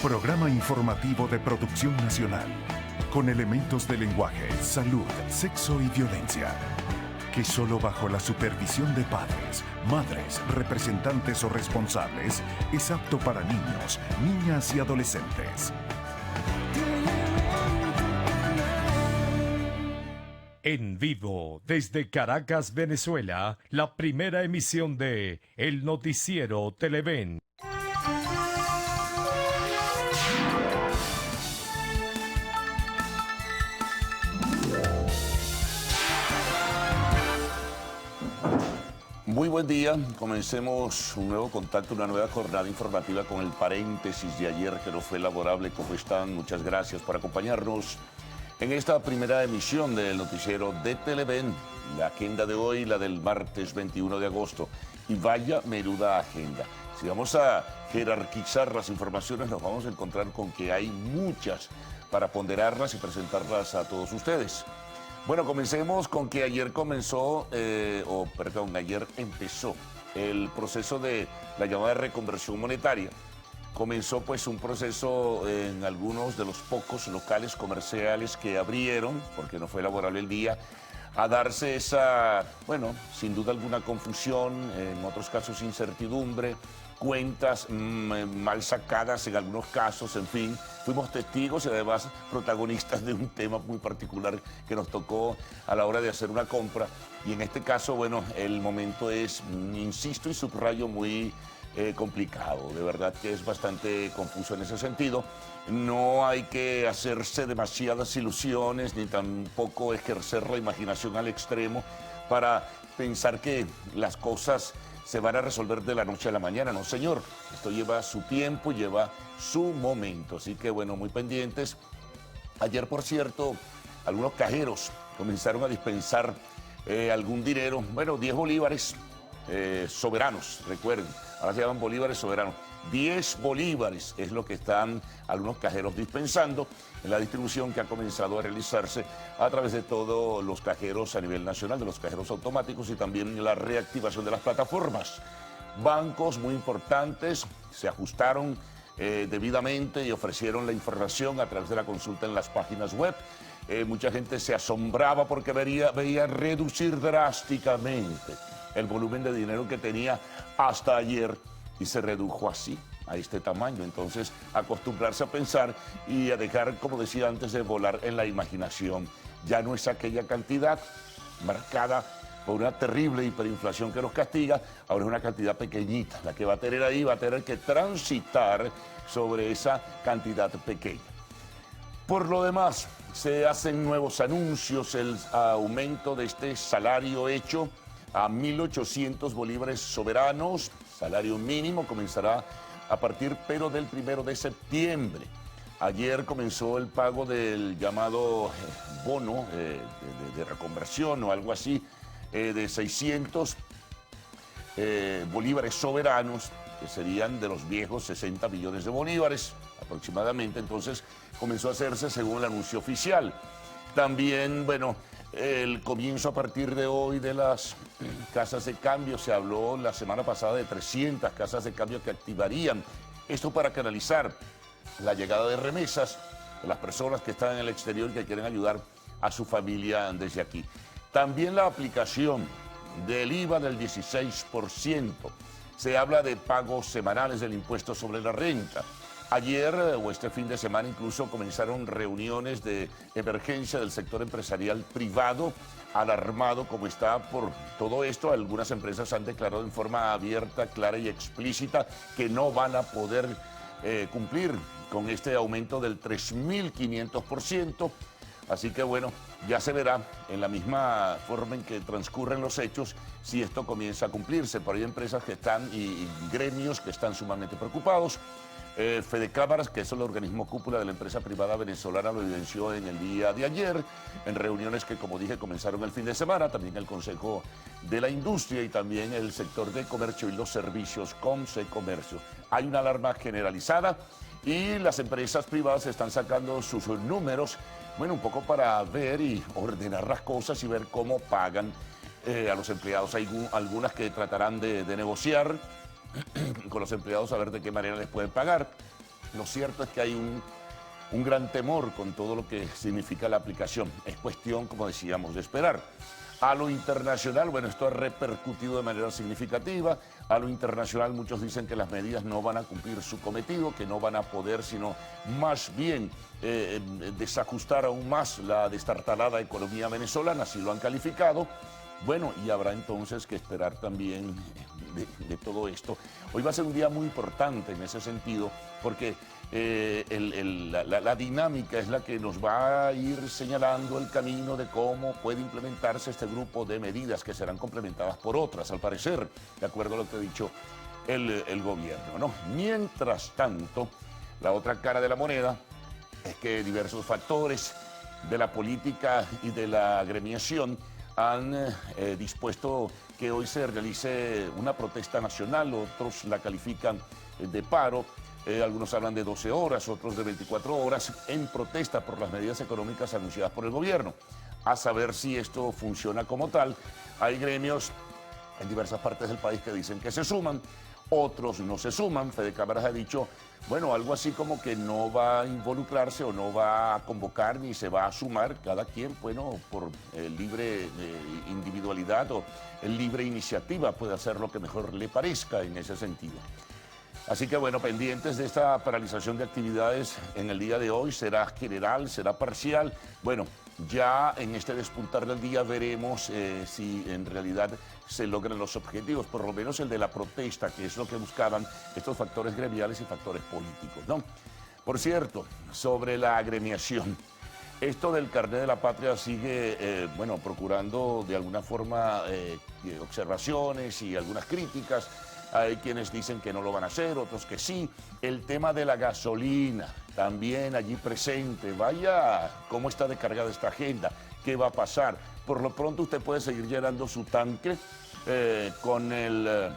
Programa informativo de producción nacional, con elementos de lenguaje, salud, sexo y violencia, que solo bajo la supervisión de padres, madres, representantes o responsables es apto para niños, niñas y adolescentes. En vivo, desde Caracas, Venezuela, la primera emisión de El Noticiero Televen. Muy buen día, comencemos un nuevo contacto, una nueva jornada informativa con el paréntesis de ayer que no fue laborable. ¿Cómo están? Muchas gracias por acompañarnos en esta primera emisión del noticiero de Televen. La agenda de hoy, la del martes 21 de agosto. Y vaya menuda agenda. Si vamos a jerarquizar las informaciones, nos vamos a encontrar con que hay muchas para ponderarlas y presentarlas a todos ustedes. Bueno, comencemos con que ayer ayer empezó el proceso de la llamada reconversión monetaria. Comenzó pues un proceso en algunos de los pocos locales comerciales que abrieron, porque no fue laborable el día, a darse esa, bueno, sin duda alguna confusión, en otros casos incertidumbre, cuentas mal sacadas en algunos casos, en fin. Fuimos testigos y además protagonistas de un tema muy particular que nos tocó a la hora de hacer una compra. Y en este caso, bueno, el momento es, insisto y subrayo, muy complicado. De verdad que es bastante confuso en ese sentido. No hay que hacerse demasiadas ilusiones ni tampoco ejercer la imaginación al extremo para pensar que las cosas se van a resolver de la noche a la mañana. No, señor. Esto lleva su tiempo, lleva su momento. Así que, bueno, muy pendientes. Ayer, por cierto, algunos cajeros comenzaron a dispensar algún dinero. Bueno, 10 bolívares soberanos, recuerden. Ahora se llaman bolívares soberanos. 10 bolívares es lo que están algunos cajeros dispensando en la distribución que ha comenzado a realizarse a través de todos los cajeros a nivel nacional, de los cajeros automáticos y también la reactivación de las plataformas. Bancos muy importantes se ajustaron debidamente y ofrecieron la información a través de la consulta en las páginas web. Mucha gente se asombraba porque veía reducir drásticamente el volumen de dinero que tenía hasta ayer y se redujo así, a este tamaño. Entonces, acostumbrarse a pensar y a dejar, como decía antes, de volar en la imaginación. Ya no es aquella cantidad marcada por una terrible hiperinflación que nos castiga, ahora es una cantidad pequeñita. La que va a tener ahí va a tener que transitar sobre esa cantidad pequeña. Por lo demás, se hacen nuevos anuncios, el aumento de este salario hecho a 1.800 bolívares soberanos, salario mínimo, comenzará a partir pero del 1 de septiembre. Ayer comenzó el pago del llamado bono de reconversión o algo así, de 600 bolívares soberanos, que serían de los viejos 60 millones de bolívares aproximadamente. Entonces comenzó a hacerse según el anuncio oficial. También, bueno, el comienzo a partir de hoy de las casas de cambio. Se habló la semana pasada de 300 casas de cambio que activarían. Esto para canalizar la llegada de remesas de las personas que están en el exterior y que quieren ayudar a su familia desde aquí. También la aplicación del IVA del 16%. Se habla de pagos semanales del impuesto sobre la renta. Ayer o este fin de semana incluso comenzaron reuniones de emergencia del sector empresarial privado, alarmado como está por todo esto. Algunas empresas han declarado en forma abierta, clara y explícita que no van a poder cumplir con este aumento del 3.500%. Así que bueno, ya se verá en la misma forma en que transcurren los hechos si esto comienza a cumplirse. Pero hay empresas que están y gremios que están sumamente preocupados. Fedecámaras, que es el organismo cúpula de la empresa privada venezolana, lo evidenció en el día de ayer, en reuniones que, como dije, comenzaron el fin de semana, también el Consejo de la Industria y también el sector de comercio y los servicios, Concecomercio. Hay una alarma generalizada y las empresas privadas están sacando sus números, bueno, un poco para ver y ordenar las cosas y ver cómo pagan a los empleados. Hay algunas que tratarán de negociar con los empleados a ver de qué manera les pueden pagar. Lo cierto es que hay un gran temor con todo lo que significa la aplicación. Es cuestión, como decíamos, de esperar. A lo internacional, bueno, esto ha repercutido de manera significativa. A lo internacional muchos dicen que las medidas no van a cumplir su cometido, que no van a poder, sino más bien desajustar aún más la destartalada economía venezolana, así lo han calificado. Bueno, y habrá entonces que esperar también de todo esto. Hoy va a ser un día muy importante en ese sentido, porque la dinámica es la que nos va a ir señalando el camino de cómo puede implementarse este grupo de medidas que serán complementadas por otras, al parecer, de acuerdo a lo que ha dicho el gobierno, ¿no? Mientras tanto, la otra cara de la moneda es que diversos factores de la política y de la agremiación han dispuesto que hoy se realice una protesta nacional, otros la califican de paro, algunos hablan de 12 horas, otros de 24 horas, en protesta por las medidas económicas anunciadas por el gobierno. A saber si esto funciona como tal. Hay gremios en diversas partes del país que dicen que se suman, otros no se suman. Fede Cámaras ha dicho, bueno, algo así como que no va a involucrarse o no va a convocar ni se va a sumar, cada quien, bueno, por libre individualidad o libre iniciativa puede hacer lo que mejor le parezca en ese sentido. Así que bueno, pendientes de esta paralización de actividades en el día de hoy, será general, será parcial. Bueno, ya en este despuntar del día veremos si en realidad se logran los objetivos, por lo menos el de la protesta, que es lo que buscaban estos factores gremiales y factores políticos, ¿no? Por cierto, sobre la agremiación, esto del carnet de la patria sigue, bueno, procurando de alguna forma observaciones y algunas críticas. Hay quienes dicen que no lo van a hacer, otros que sí. El tema de la gasolina, también allí presente. Vaya, cómo está descargada esta agenda, qué va a pasar. Por lo pronto usted puede seguir llenando su tanque con el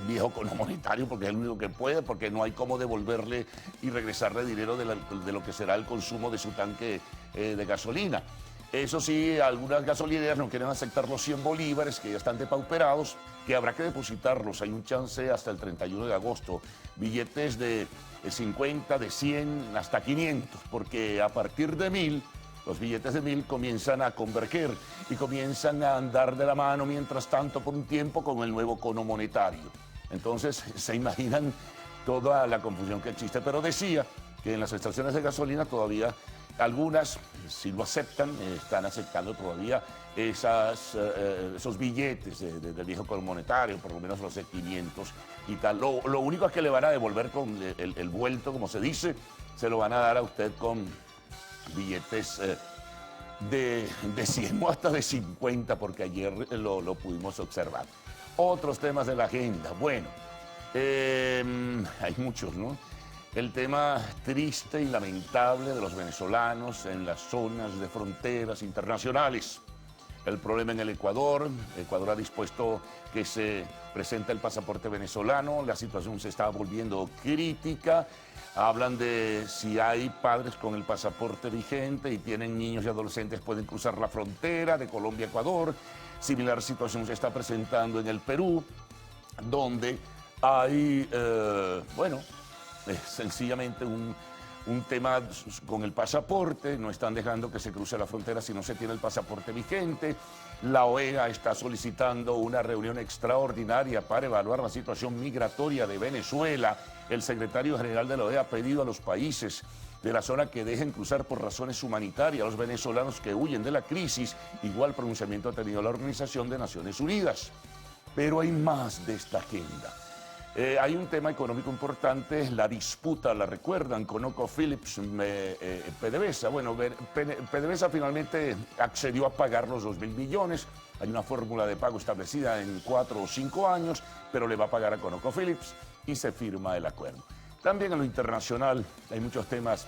viejo cono monetario, porque es el único que puede, porque no hay cómo devolverle y regresarle dinero de lo que será el consumo de su tanque de gasolina. Eso sí, algunas gasolineras no quieren aceptar los 100 bolívares, que ya están depauperados, que habrá que depositarlos. Hay un chance hasta el 31 de agosto. Billetes de 50, de 100, hasta 500, porque a partir de 1000, los billetes de 1000 comienzan a converger y comienzan a andar de la mano, mientras tanto, por un tiempo, con el nuevo cono monetario. Entonces, se imaginan toda la confusión que existe. Pero decía que en las estaciones de gasolina todavía algunas, si lo aceptan, están aceptando todavía esos billetes del viejo cono monetario, por lo menos los de 500 y tal. Lo único es que le van a devolver con el vuelto, como se dice, se lo van a dar a usted con billetes de 100 o hasta de 50, porque ayer lo pudimos observar. Otros temas de la agenda. Bueno, hay muchos, ¿no? El tema triste y lamentable de los venezolanos en las zonas de fronteras internacionales. El problema en el Ecuador. Ecuador ha dispuesto que se presente el pasaporte venezolano. La situación se está volviendo crítica. Hablan de si hay padres con el pasaporte vigente y tienen niños y adolescentes, pueden cruzar la frontera de Colombia a Ecuador. Similar situación se está presentando en el Perú, donde hay, bueno, sencillamente un tema con el pasaporte. No están dejando que se cruce la frontera si no se tiene el pasaporte vigente. La OEA está solicitando una reunión extraordinaria para evaluar la situación migratoria de Venezuela. El secretario general de la OEA ha pedido a los países de la zona que dejen cruzar por razones humanitarias a los venezolanos que huyen de la crisis. Igual pronunciamiento ha tenido la Organización de Naciones Unidas. Pero hay más de esta agenda. Hay un tema económico importante, la disputa, la recuerdan, ConocoPhillips, PDVSA. Bueno, PDVSA finalmente accedió a pagar los 2.000 millones. Hay una fórmula de pago establecida en 4 o 5 años, pero le va a pagar a ConocoPhillips y se firma el acuerdo. También en lo internacional hay muchos temas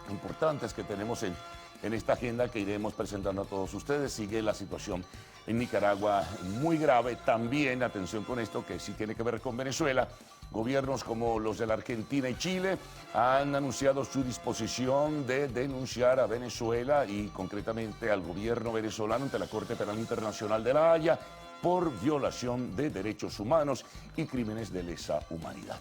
importantes que tenemos en esta agenda que iremos presentando a todos ustedes. Sigue la situación en Nicaragua muy grave. También, atención con esto, que sí tiene que ver con Venezuela. Gobiernos como los de la Argentina y Chile han anunciado su disposición de denunciar a Venezuela y concretamente al gobierno venezolano ante la Corte Penal Internacional de La Haya por violación de derechos humanos y crímenes de lesa humanidad.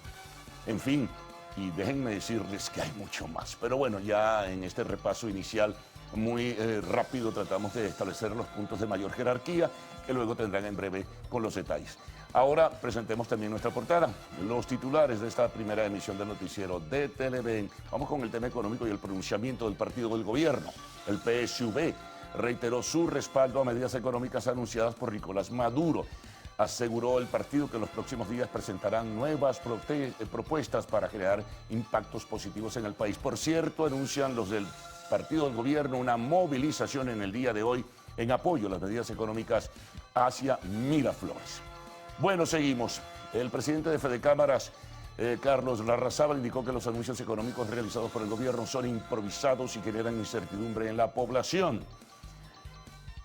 En fin, Y déjenme decirles que hay mucho más. Pero bueno, ya en este repaso inicial muy rápido tratamos de establecer los puntos de mayor jerarquía que luego tendrán en breve con los detalles. Ahora presentemos también nuestra portada, los titulares de esta primera emisión del noticiero de Televen. Vamos con el tema económico y el pronunciamiento del partido del gobierno. El PSUV reiteró su respaldo a medidas económicas anunciadas por Nicolás Maduro. Aseguró el partido que en los próximos días presentarán nuevas propuestas para crear impactos positivos en el país. Por cierto, anuncian los del partido del gobierno una movilización en el día de hoy en apoyo a las medidas económicas hacia Miraflores. Bueno, seguimos. El presidente de Fedecámaras, Carlos Larrazábal, indicó que los anuncios económicos realizados por el gobierno son improvisados y generan incertidumbre en la población.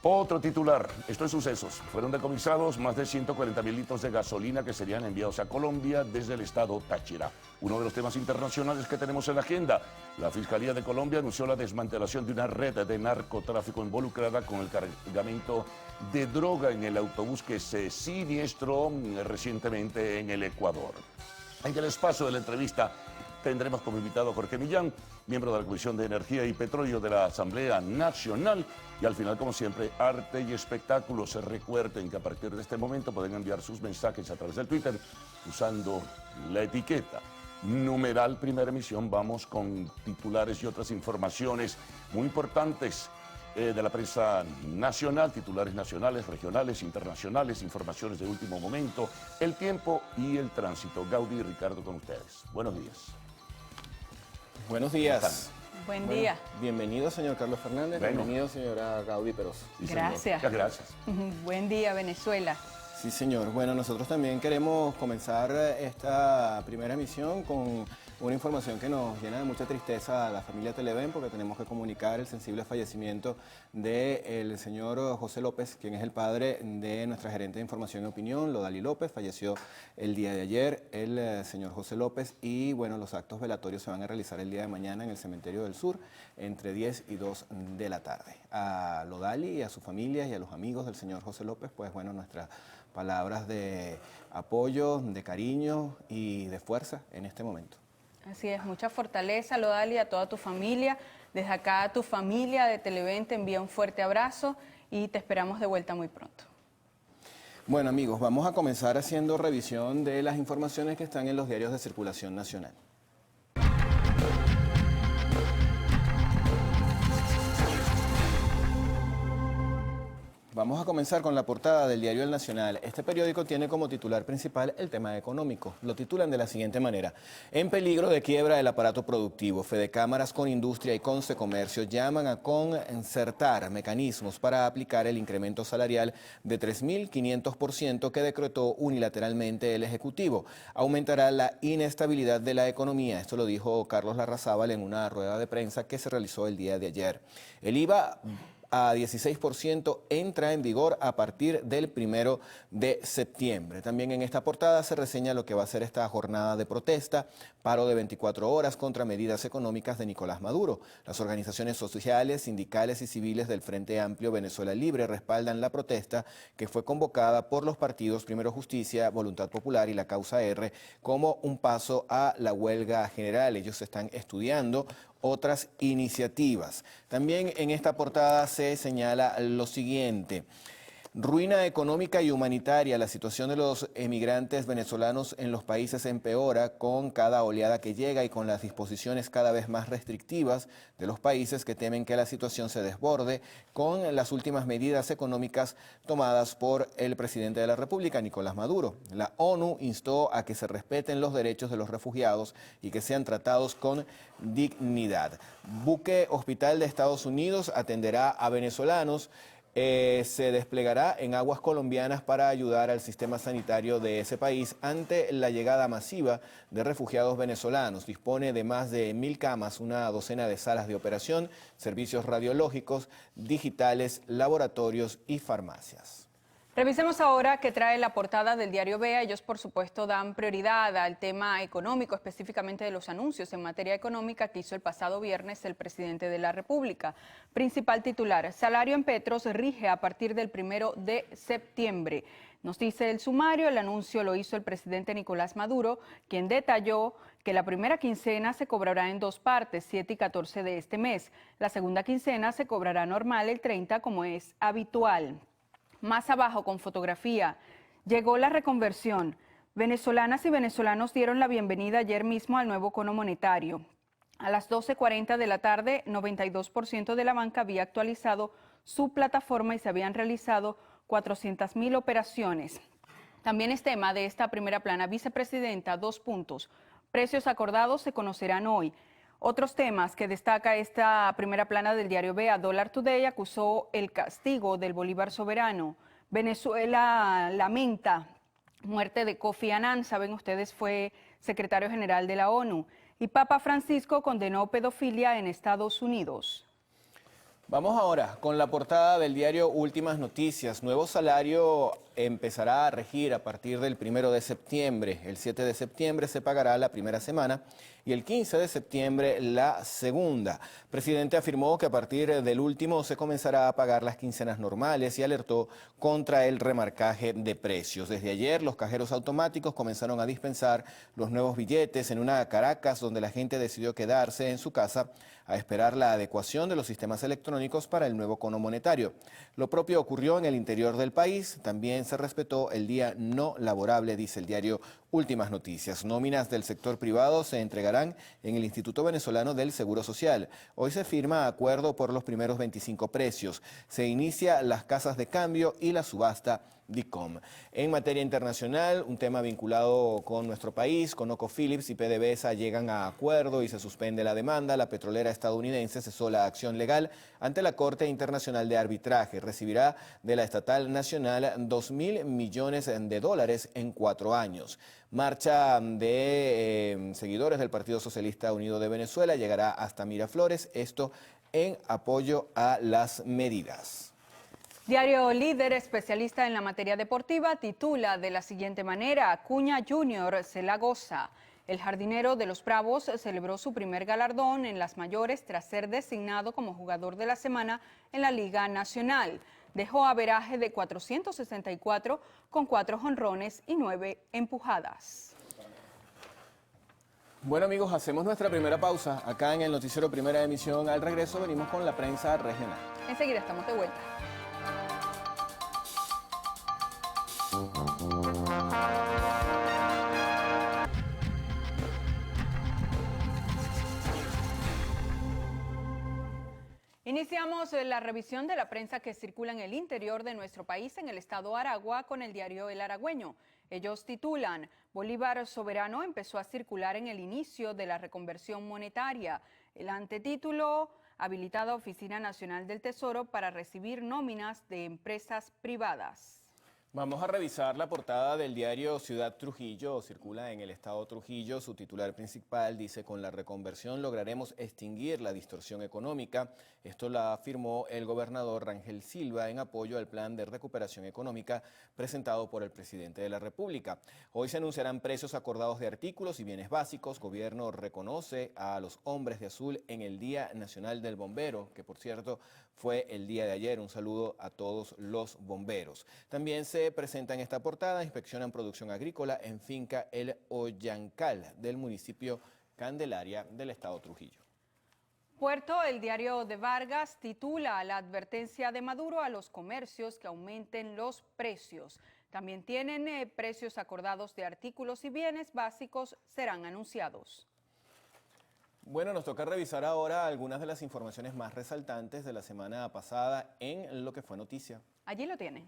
Otro titular, esto es Sucesos. Fueron decomisados más de 140.000 litros de gasolina que serían enviados a Colombia desde el estado Táchira. Uno de los temas internacionales que tenemos en la agenda. La Fiscalía de Colombia anunció la desmantelación de una red de narcotráfico involucrada con el cargamento de droga en el autobús que se siniestró recientemente en el Ecuador. En el espacio de la entrevista tendremos como invitado a Jorge Millán, miembro de la Comisión de Energía y Petróleo de la Asamblea Nacional. Y al final, como siempre, arte y espectáculos. Recuerden que a partir de este momento pueden enviar sus mensajes a través del Twitter usando la etiqueta numeral Primera Emisión. Vamos con titulares y otras informaciones muy importantes de la prensa nacional, titulares nacionales, regionales, internacionales, informaciones de último momento, el tiempo y el tránsito. Gaudí y Ricardo con ustedes. Buenos días. Buenos días. Buen día. Bienvenido, señor Carlos Fernández. Bueno. Bienvenido, señora Gaudí Peroso. Sí, Gracias. Muchas gracias. Buen día, Venezuela. Sí, señor. Bueno, nosotros también queremos comenzar esta primera emisión con una información que nos llena de mucha tristeza a la familia Televen, porque tenemos que comunicar el sensible fallecimiento del señor José López, quien es el padre de nuestra gerente de información y opinión, Lodali López. Falleció el día de ayer el señor José López y bueno, los actos velatorios se van a realizar el día de mañana en el Cementerio del Sur entre 10 y 2 de la tarde. A Lodali y a su familia y a los amigos del señor José López, pues bueno, nuestras palabras de apoyo, de cariño y de fuerza en este momento. Así es, mucha fortaleza, Lodali, a toda tu familia. Desde acá a tu familia de Televen te envía un fuerte abrazo y te esperamos de vuelta muy pronto. Bueno, amigos, vamos a comenzar haciendo revisión de las informaciones que están en los diarios de circulación nacional. Vamos a comenzar con la portada del diario El Nacional. Este periódico tiene como titular principal el tema económico. Lo titulan de la siguiente manera: en peligro de quiebra el aparato productivo. Fedecámaras con Industria y Concecomercio llaman a concertar mecanismos para aplicar el incremento salarial de 3.500% que decretó unilateralmente el Ejecutivo. Aumentará la inestabilidad de la economía. Esto lo dijo Carlos Larrazábal en una rueda de prensa que se realizó el día de ayer. El IVA a 16% entra en vigor a partir del 1 de septiembre. También en esta portada se reseña lo que va a ser esta jornada de protesta, paro de 24 horas contra medidas económicas de Nicolás Maduro. Las organizaciones sociales, sindicales y civiles del Frente Amplio Venezuela Libre respaldan la protesta que fue convocada por los partidos Primero Justicia, Voluntad Popular y la Causa R como un paso a la huelga general. Ellos están estudiando otras iniciativas. También en esta portada se señala lo siguiente: ruina económica y humanitaria. La situación de los emigrantes venezolanos en los países empeora con cada oleada que llega y con las disposiciones cada vez más restrictivas de los países que temen que la situación se desborde con las últimas medidas económicas tomadas por el presidente de la República, Nicolás Maduro. La ONU instó a que se respeten los derechos de los refugiados y que sean tratados con dignidad. Buque hospital de Estados Unidos atenderá a venezolanos. Se desplegará en aguas colombianas para ayudar al sistema sanitario de ese país ante la llegada masiva de refugiados venezolanos. Dispone de más de 1.000 camas, una docena de salas de operación, servicios radiológicos, digitales, laboratorios y farmacias. Revisemos ahora qué trae la portada del diario Vea. Ellos, por supuesto, dan prioridad al tema económico, específicamente de los anuncios en materia económica que hizo el pasado viernes el presidente de la República. Principal titular: salario en Petros rige a partir del 1 de septiembre. Nos dice el sumario, el anuncio lo hizo el presidente Nicolás Maduro, quien detalló que la primera quincena se cobrará en dos partes, 7 y 14 de este mes. La segunda quincena se cobrará normal el 30 como es habitual. Más abajo con fotografía, llegó la reconversión. Venezolanas y venezolanos dieron la bienvenida ayer mismo al nuevo cono monetario. A las 12:40 de la tarde, 92% de la banca había actualizado su plataforma y se habían realizado 400.000 operaciones. También es tema de esta primera plana, vicepresidenta, 2 puntos. Precios acordados se conocerán hoy. Otros temas que destaca esta primera plana del diario Vea, Dollar Today acusó el castigo del Bolívar soberano. Venezuela lamenta muerte de Kofi Annan, saben ustedes, fue secretario general de la ONU. Y Papa Francisco condenó pedofilia en Estados Unidos. Vamos ahora con la portada del diario Últimas Noticias. Nuevo salario empezará a regir a partir del 1 de septiembre. El 7 de septiembre se pagará la primera semana y el 15 de septiembre la segunda. El presidente afirmó que a partir del último se comenzará a pagar las quincenas normales y alertó contra el remarcaje de precios. Desde ayer los cajeros automáticos comenzaron a dispensar los nuevos billetes en una Caracas donde la gente decidió quedarse en su casa a esperar la adecuación de los sistemas electrónicos para el nuevo cono monetario. Lo propio ocurrió en el interior del país. También se respetó el día no laborable, dice el diario Últimas Noticias. Nóminas del sector privado se entregarán en el Instituto Venezolano del Seguro Social. Hoy se firma acuerdo por los primeros 25 precios. Se inicia las casas de cambio y la subasta DICOM. En materia internacional, un tema vinculado con nuestro país, ConocoPhillips y PDVSA llegan a acuerdo y se suspende la demanda. La petrolera estadounidense cesó la acción legal ante la Corte Internacional de Arbitraje. Recibirá de la estatal nacional $2.000 millones en 4 años. Marcha de seguidores del Partido Socialista Unido de Venezuela llegará hasta Miraflores, esto en apoyo a las medidas. Diario Líder, especialista en la materia deportiva, titula de la siguiente manera: Acuña Jr. se la goza. El jardinero de los Bravos celebró su primer galardón en las mayores tras ser designado como jugador de la semana en la Liga Nacional. Dejó averaje de 464 con 4 jonrones y 9 empujadas. Bueno amigos, hacemos nuestra primera pausa acá en el noticiero Primera Emisión. Al regreso venimos con la prensa regional. Enseguida estamos de vuelta. Iniciamos la revisión de la prensa que circula en el interior de nuestro país, en el estado Aragua, con el diario El Aragüeño. Ellos titulan: Bolívar soberano empezó a circular en el inicio de la reconversión monetaria. El antetítulo: habilitada Oficina Nacional del Tesoro para recibir nóminas de empresas privadas. Vamos a revisar la portada del diario Ciudad Trujillo. Circula en el estado Trujillo. Su titular principal dice: con la reconversión lograremos extinguir la distorsión económica. Esto la afirmó el gobernador Rangel Silva en apoyo al plan de recuperación económica presentado por el presidente de la República. Hoy se anunciarán precios acordados de artículos y bienes básicos. Gobierno reconoce a los hombres de azul en el Día Nacional del Bombero, que por cierto fue el día de ayer. Un saludo a todos los bomberos. También se presenta en esta portada: inspeccionan producción agrícola en finca El Ollancal del municipio Candelaria del estado Trujillo. Puerto, el diario de Vargas, titula: la advertencia de Maduro a los comercios que aumenten los precios. También tienen precios acordados de artículos y bienes básicos serán anunciados. Bueno, nos toca revisar ahora algunas de las informaciones más resaltantes de la semana pasada en lo que fue noticia. Allí lo tienen.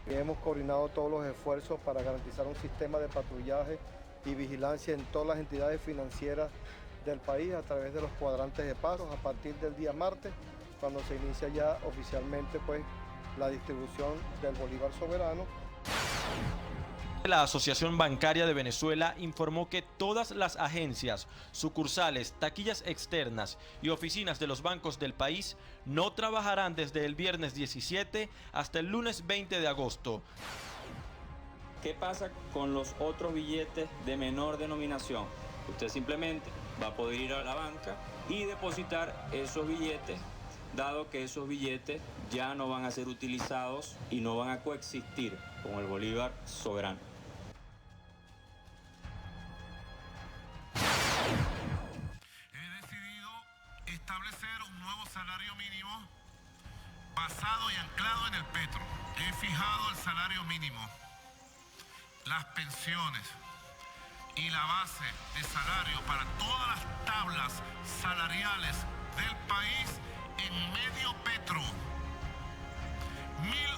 Hemos coordinado todos los esfuerzos para garantizar un sistema de patrullaje y vigilancia en todas las entidades financieras del país a través de los cuadrantes de pagos a partir del día martes, cuando se inicia ya oficialmente la distribución del Bolívar soberano. La Asociación Bancaria de Venezuela informó que todas las agencias, sucursales, taquillas externas y oficinas de los bancos del país no trabajarán desde el viernes 17 hasta el lunes 20 de agosto. ¿Qué pasa con los otros billetes de menor denominación? Usted simplemente va a poder ir a la banca y depositar esos billetes, dado que esos billetes ya no van a ser utilizados y no van a coexistir con el Bolívar soberano. nuevo salario mínimo basado y anclado en el petro. He fijado el salario mínimo, las pensiones y la base de salario para todas las tablas salariales del país en medio petro.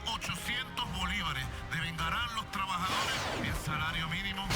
1.800 bolívares devengarán los trabajadores el salario mínimo.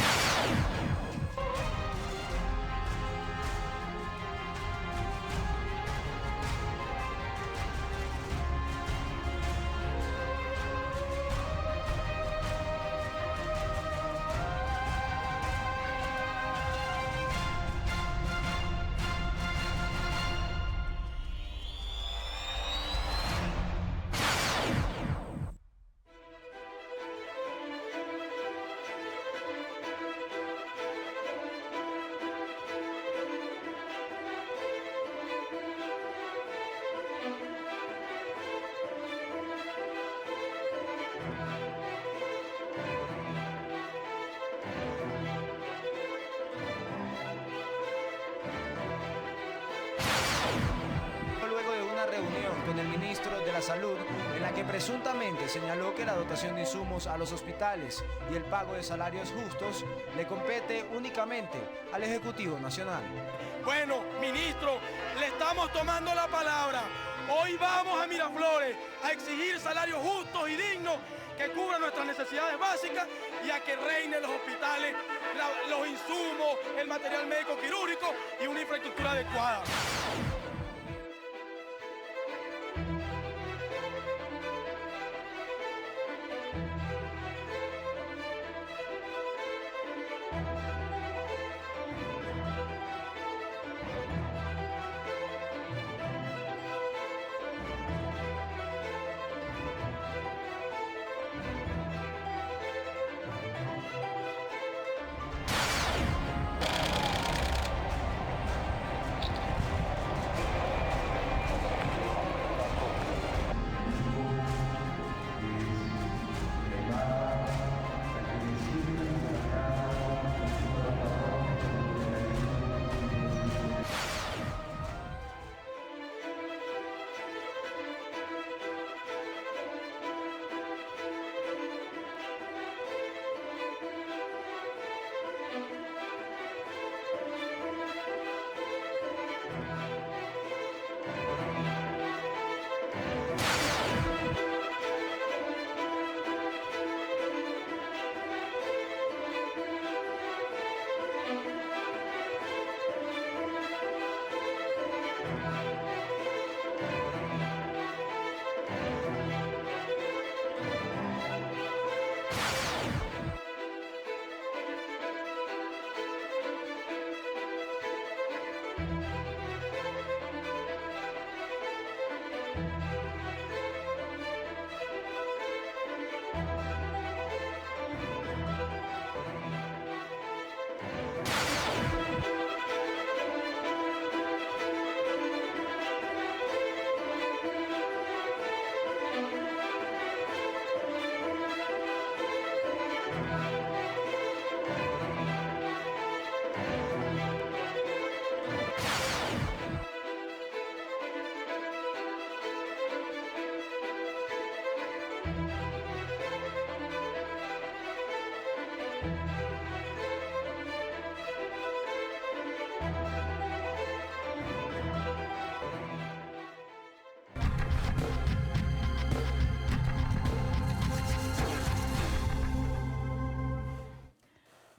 Luego de una reunión con el ministro de la Salud, en la que presuntamente señaló que la dotación de insumos a los hospitales y el pago de salarios justos le compete únicamente al Ejecutivo Nacional. Bueno, ministro, le estamos tomando la palabra. Hoy vamos a Miraflores a exigir salarios justos y dignos que cubran nuestras necesidades básicas y a que reinen los hospitales, los insumos, el material médico quirúrgico y una infraestructura adecuada.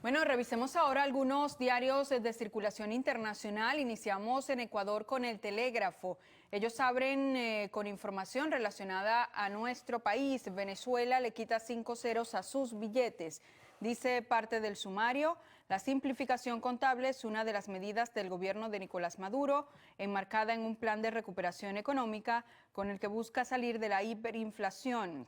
Bueno, revisemos ahora algunos diarios de circulación internacional. Iniciamos en Ecuador con El Telégrafo. Ellos abren con información relacionada a nuestro país. Venezuela le quita 5 ceros a sus billetes. Dice parte del sumario, la simplificación contable es una de las medidas del gobierno de Nicolás Maduro, enmarcada en un plan de recuperación económica con el que busca salir de la hiperinflación.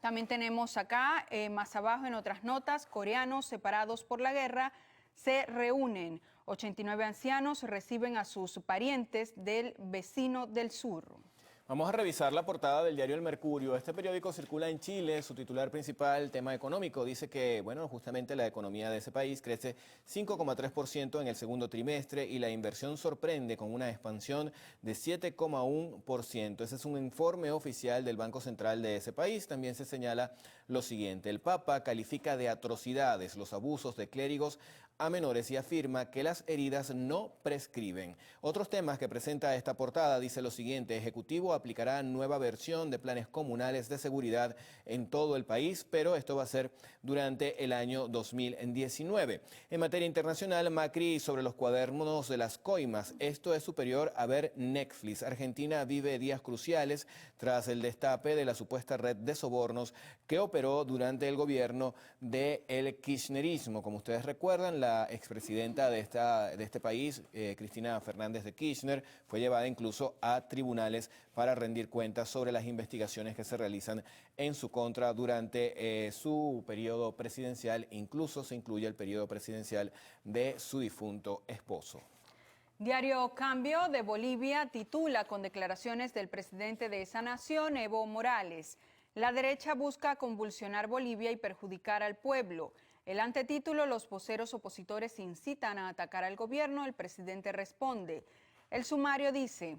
También tenemos acá, más abajo en otras notas, coreanos separados por la guerra se reúnen. 89 ancianos reciben a sus parientes del vecino del sur. Vamos a revisar la portada del diario El Mercurio. Este periódico circula en Chile. Su titular principal, tema económico, dice que, bueno, justamente la economía de ese país crece 5,3% en el segundo trimestre y la inversión sorprende con una expansión de 7,1%. Ese es un informe oficial del Banco Central de ese país. También se señala lo siguiente: el Papa califica de atrocidades los abusos de clérigos a menores y afirma que las heridas no prescriben. Otros temas que presenta esta portada dice lo siguiente: Ejecutivo aplicará nueva versión de planes comunales de seguridad en todo el país, pero esto va a ser durante el año 2019. En materia internacional, Macri sobre los cuadernos de las coimas. Esto es superior a ver Netflix. Argentina vive días cruciales tras el destape de la supuesta red de sobornos que operó durante el gobierno del kirchnerismo. Como ustedes recuerdan, la expresidenta de este país, Cristina Fernández de Kirchner, fue llevada incluso a tribunales para rendir cuentas sobre las investigaciones que se realizan en su contra durante su periodo presidencial. Incluso se incluye el periodo presidencial de su difunto esposo. Diario Cambio de Bolivia titula con declaraciones del presidente de esa nación, Evo Morales: la derecha busca convulsionar Bolivia y perjudicar al pueblo. El antetítulo: los voceros opositores incitan a atacar al gobierno. El presidente responde. El sumario dice: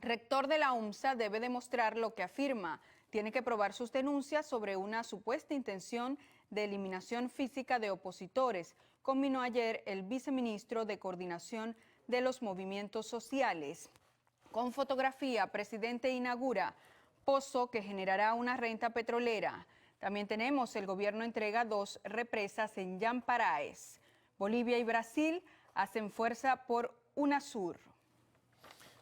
rector de la UMSA debe demostrar lo que afirma. Tiene que probar sus denuncias sobre una supuesta intención de eliminación física de opositores, conminó ayer el viceministro de Coordinación de los Movimientos Sociales. Con fotografía, presidente inaugura pozo que generará una renta petrolera. También tenemos: el gobierno entrega 2 represas en Yamparaes. Bolivia y Brasil hacen fuerza por UNASUR.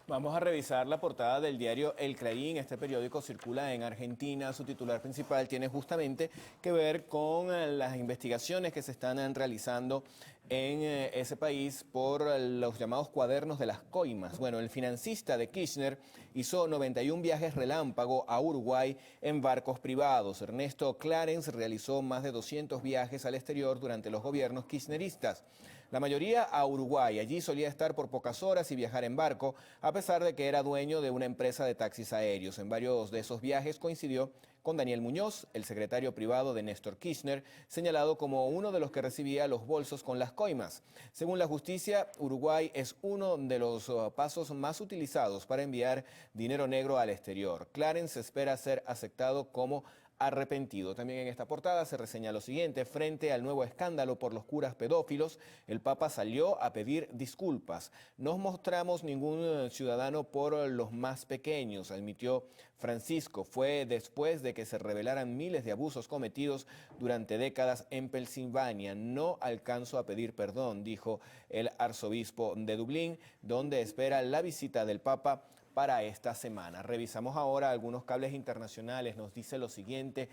Vamos a revisar la portada del diario El Clarín. Este periódico circula en Argentina. Su titular principal tiene justamente que ver con las investigaciones que se están realizando en ese país por los llamados cuadernos de las coimas. Bueno, el financista de Kirchner hizo 91 viajes relámpago a Uruguay en barcos privados. Ernesto Clarence realizó más de 200 viajes al exterior durante los gobiernos kirchneristas. La mayoría a Uruguay. Allí solía estar por pocas horas y viajar en barco, a pesar de que era dueño de una empresa de taxis aéreos. En varios de esos viajes coincidió con Daniel Muñoz, el secretario privado de Néstor Kirchner, señalado como uno de los que recibía los bolsos con las coimas. Según la justicia, Uruguay es uno de los pasos más utilizados para enviar dinero negro al exterior. Clarence espera ser aceptado como arrepentido. También en esta portada se reseña lo siguiente: frente al nuevo escándalo por los curas pedófilos, el Papa salió a pedir disculpas. No mostramos ningún ciudadano por los más pequeños, admitió Francisco. Fue después de que se revelaran miles de abusos cometidos durante décadas en Pensilvania. No alcanzo a pedir perdón, dijo el arzobispo de Dublín, donde espera la visita del Papa para esta semana. Revisamos ahora algunos cables internacionales. Nos dice lo siguiente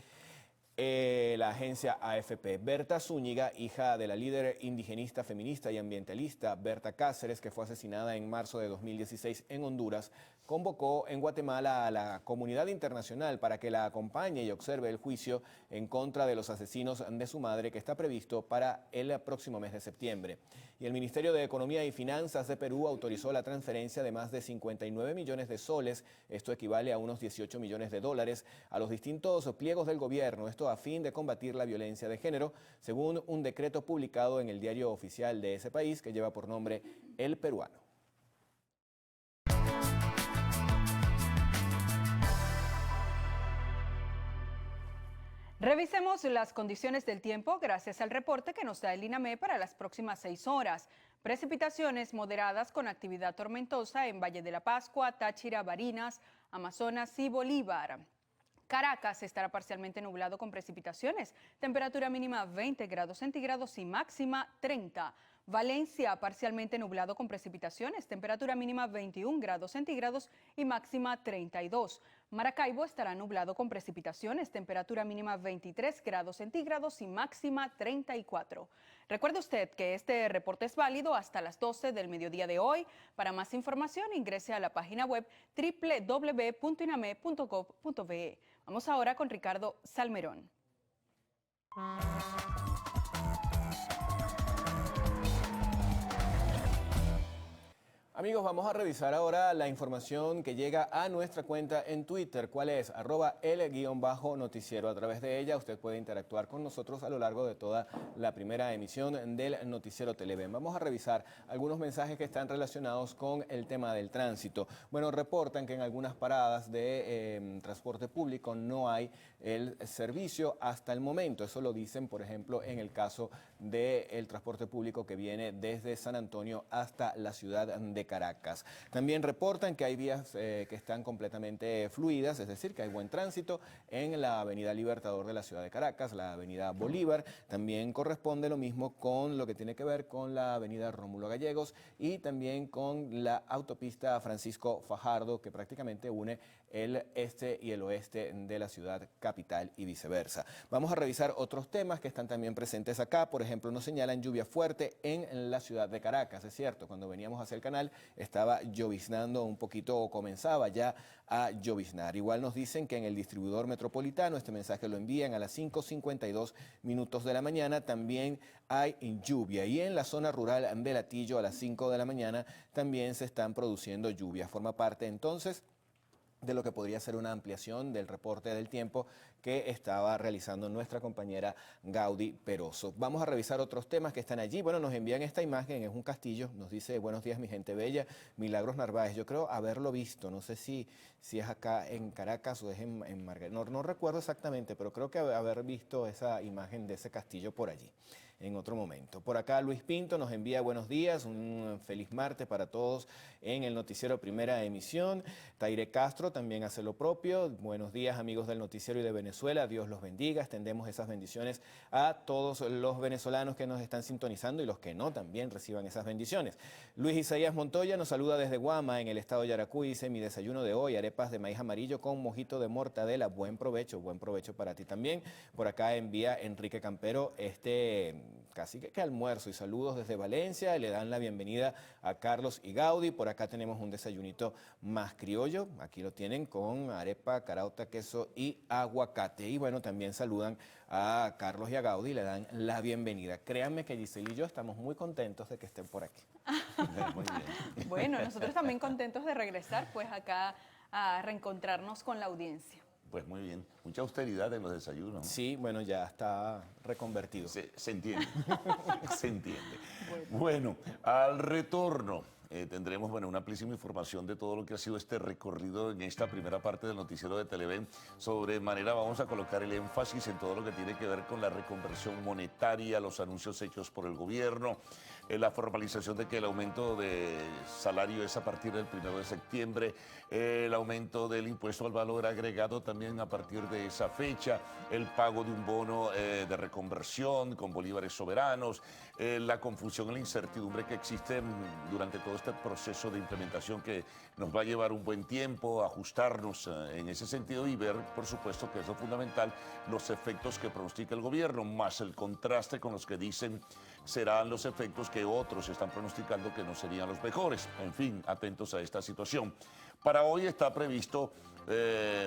la agencia AFP. Berta Zúñiga, hija de la líder indigenista, feminista y ambientalista Berta Cáceres, que fue asesinada en marzo de 2016 en Honduras, convocó en Guatemala a la comunidad internacional para que la acompañe y observe el juicio en contra de los asesinos de su madre, que está previsto para el próximo mes de septiembre. Y el Ministerio de Economía y Finanzas de Perú autorizó la transferencia de más de 59 millones de soles, esto equivale a unos 18 millones de dólares, a los distintos pliegos del gobierno, esto a fin de combatir la violencia de género, según un decreto publicado en el diario oficial de ese país que lleva por nombre El Peruano. Revisemos las condiciones del tiempo gracias al reporte que nos da el INAME para las próximas 6 horas. Precipitaciones moderadas con actividad tormentosa en Valle de la Pascua, Táchira, Barinas, Amazonas y Bolívar. Caracas estará parcialmente nublado con precipitaciones, temperatura mínima 20 grados centígrados y máxima 30. Valencia parcialmente nublado con precipitaciones, temperatura mínima 21 grados centígrados y máxima 32. Maracaibo estará nublado con precipitaciones, temperatura mínima 23 grados centígrados y máxima 34. Recuerde usted que este reporte es válido hasta las 12 del mediodía de hoy. Para más información ingrese a la página web www.iname.gov.be. Vamos ahora con Ricardo Salmerón. Amigos, vamos a revisar ahora la información que llega a nuestra cuenta en Twitter. ¿Cuál es? @el_noticiero. A través de ella usted puede interactuar con nosotros a lo largo de toda la primera emisión del Noticiero Televen. Vamos a revisar algunos mensajes que están relacionados con el tema del tránsito. Bueno, reportan que en algunas paradas de transporte público no hay el servicio hasta el momento. Eso lo dicen, por ejemplo, en el caso del transporte público que viene desde San Antonio hasta la ciudad de Caracas. También reportan que hay vías que están completamente fluidas, es decir, que hay buen tránsito en la avenida Libertador de la ciudad de Caracas, la avenida Bolívar. También corresponde lo mismo con lo que tiene que ver con la avenida Rómulo Gallegos y también con la autopista Francisco Fajardo, que prácticamente une el este y el oeste de la ciudad capital y viceversa. Vamos a revisar otros temas que están también presentes acá. Por ejemplo, nos señalan lluvia fuerte en la ciudad de Caracas. Es cierto, cuando veníamos hacia el canal estaba lloviznando un poquito o comenzaba ya a lloviznar. Igual nos dicen que en el distribuidor metropolitano, este mensaje lo envían a las 5:52 minutos de la mañana, también hay lluvia. Y en la zona rural de Latillo a las 5 de la mañana también se están produciendo lluvias. Forma parte entonces de lo que podría ser una ampliación del reporte del tiempo que estaba realizando nuestra compañera Gaudí Peroso. Vamos a revisar otros temas que están allí. Bueno, nos envían esta imagen, es un castillo, nos dice buenos días mi gente bella, Milagros Narváez. Yo creo haberlo visto, no sé si es acá en Caracas o es en Margarita, no recuerdo exactamente, pero creo que haber visto esa imagen de ese castillo por allí en otro momento. Por acá Luis Pinto nos envía buenos días, un feliz martes para todos en el noticiero Primera Emisión. Taire Castro también hace lo propio. Buenos días amigos del noticiero y de Venezuela, Dios los bendiga. Extendemos esas bendiciones a todos los venezolanos que nos están sintonizando y los que no también reciban esas bendiciones. Luis Isaías Montoya nos saluda desde Guama en el estado de Yaracuy. Dice mi desayuno de hoy, arepas de maíz amarillo con mojito de mortadela. Buen provecho para ti también. Por acá envía Enrique Campero casi que almuerzo y saludos desde Valencia. Le dan la bienvenida a Carlos y Gaudí. Por acá tenemos un desayunito más criollo. Aquí lo tienen con arepa, carauta, queso y aguacate. Y bueno, también saludan a Carlos y a Gaudí y le dan la bienvenida. Créanme que Giselle y yo estamos muy contentos de que estén por aquí. Muy bien. Bueno, nosotros también contentos de regresar pues acá a reencontrarnos con la audiencia. Pues muy bien, mucha austeridad en los desayunos, ¿no? Sí, bueno, ya está reconvertido. Se entiende, se entiende. Bueno, al retorno tendremos una amplísima información de todo lo que ha sido este recorrido en esta primera parte del noticiero de Televen. Sobremanera vamos a colocar el énfasis en todo lo que tiene que ver con la reconversión monetaria, los anuncios hechos por el gobierno, la formalización de que el aumento de salario es a partir del 1 de septiembre, el aumento del impuesto al valor agregado también a partir de esa fecha, el pago de un bono de reconversión con bolívares soberanos, la confusión y la incertidumbre que existe durante todo este proceso de implementación que nos va a llevar un buen tiempo, ajustarnos en ese sentido y ver, por supuesto, que es lo fundamental, los efectos que pronostica el gobierno, más el contraste con los que dicen serán los efectos que otros están pronosticando que no serían los mejores. En fin, atentos a esta situación. Para hoy está previsto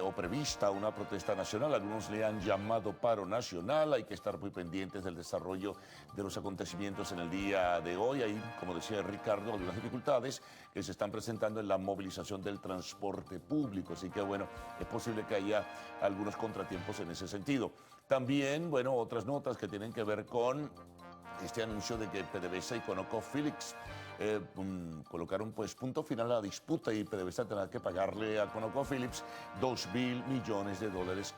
o prevista una protesta nacional. Algunos le han llamado paro nacional. Hay que estar muy pendientes del desarrollo de los acontecimientos en el día de hoy. Hay, como decía Ricardo, algunas dificultades que se están presentando en la movilización del transporte público. Así que, bueno, es posible que haya algunos contratiempos en ese sentido. También, bueno, otras notas que tienen que ver con este anuncio de que PDVSA y ConocoPhillips colocaron pues punto final a la disputa y PDVSA tendrá que pagarle a ConocoPhillips $2.000 millones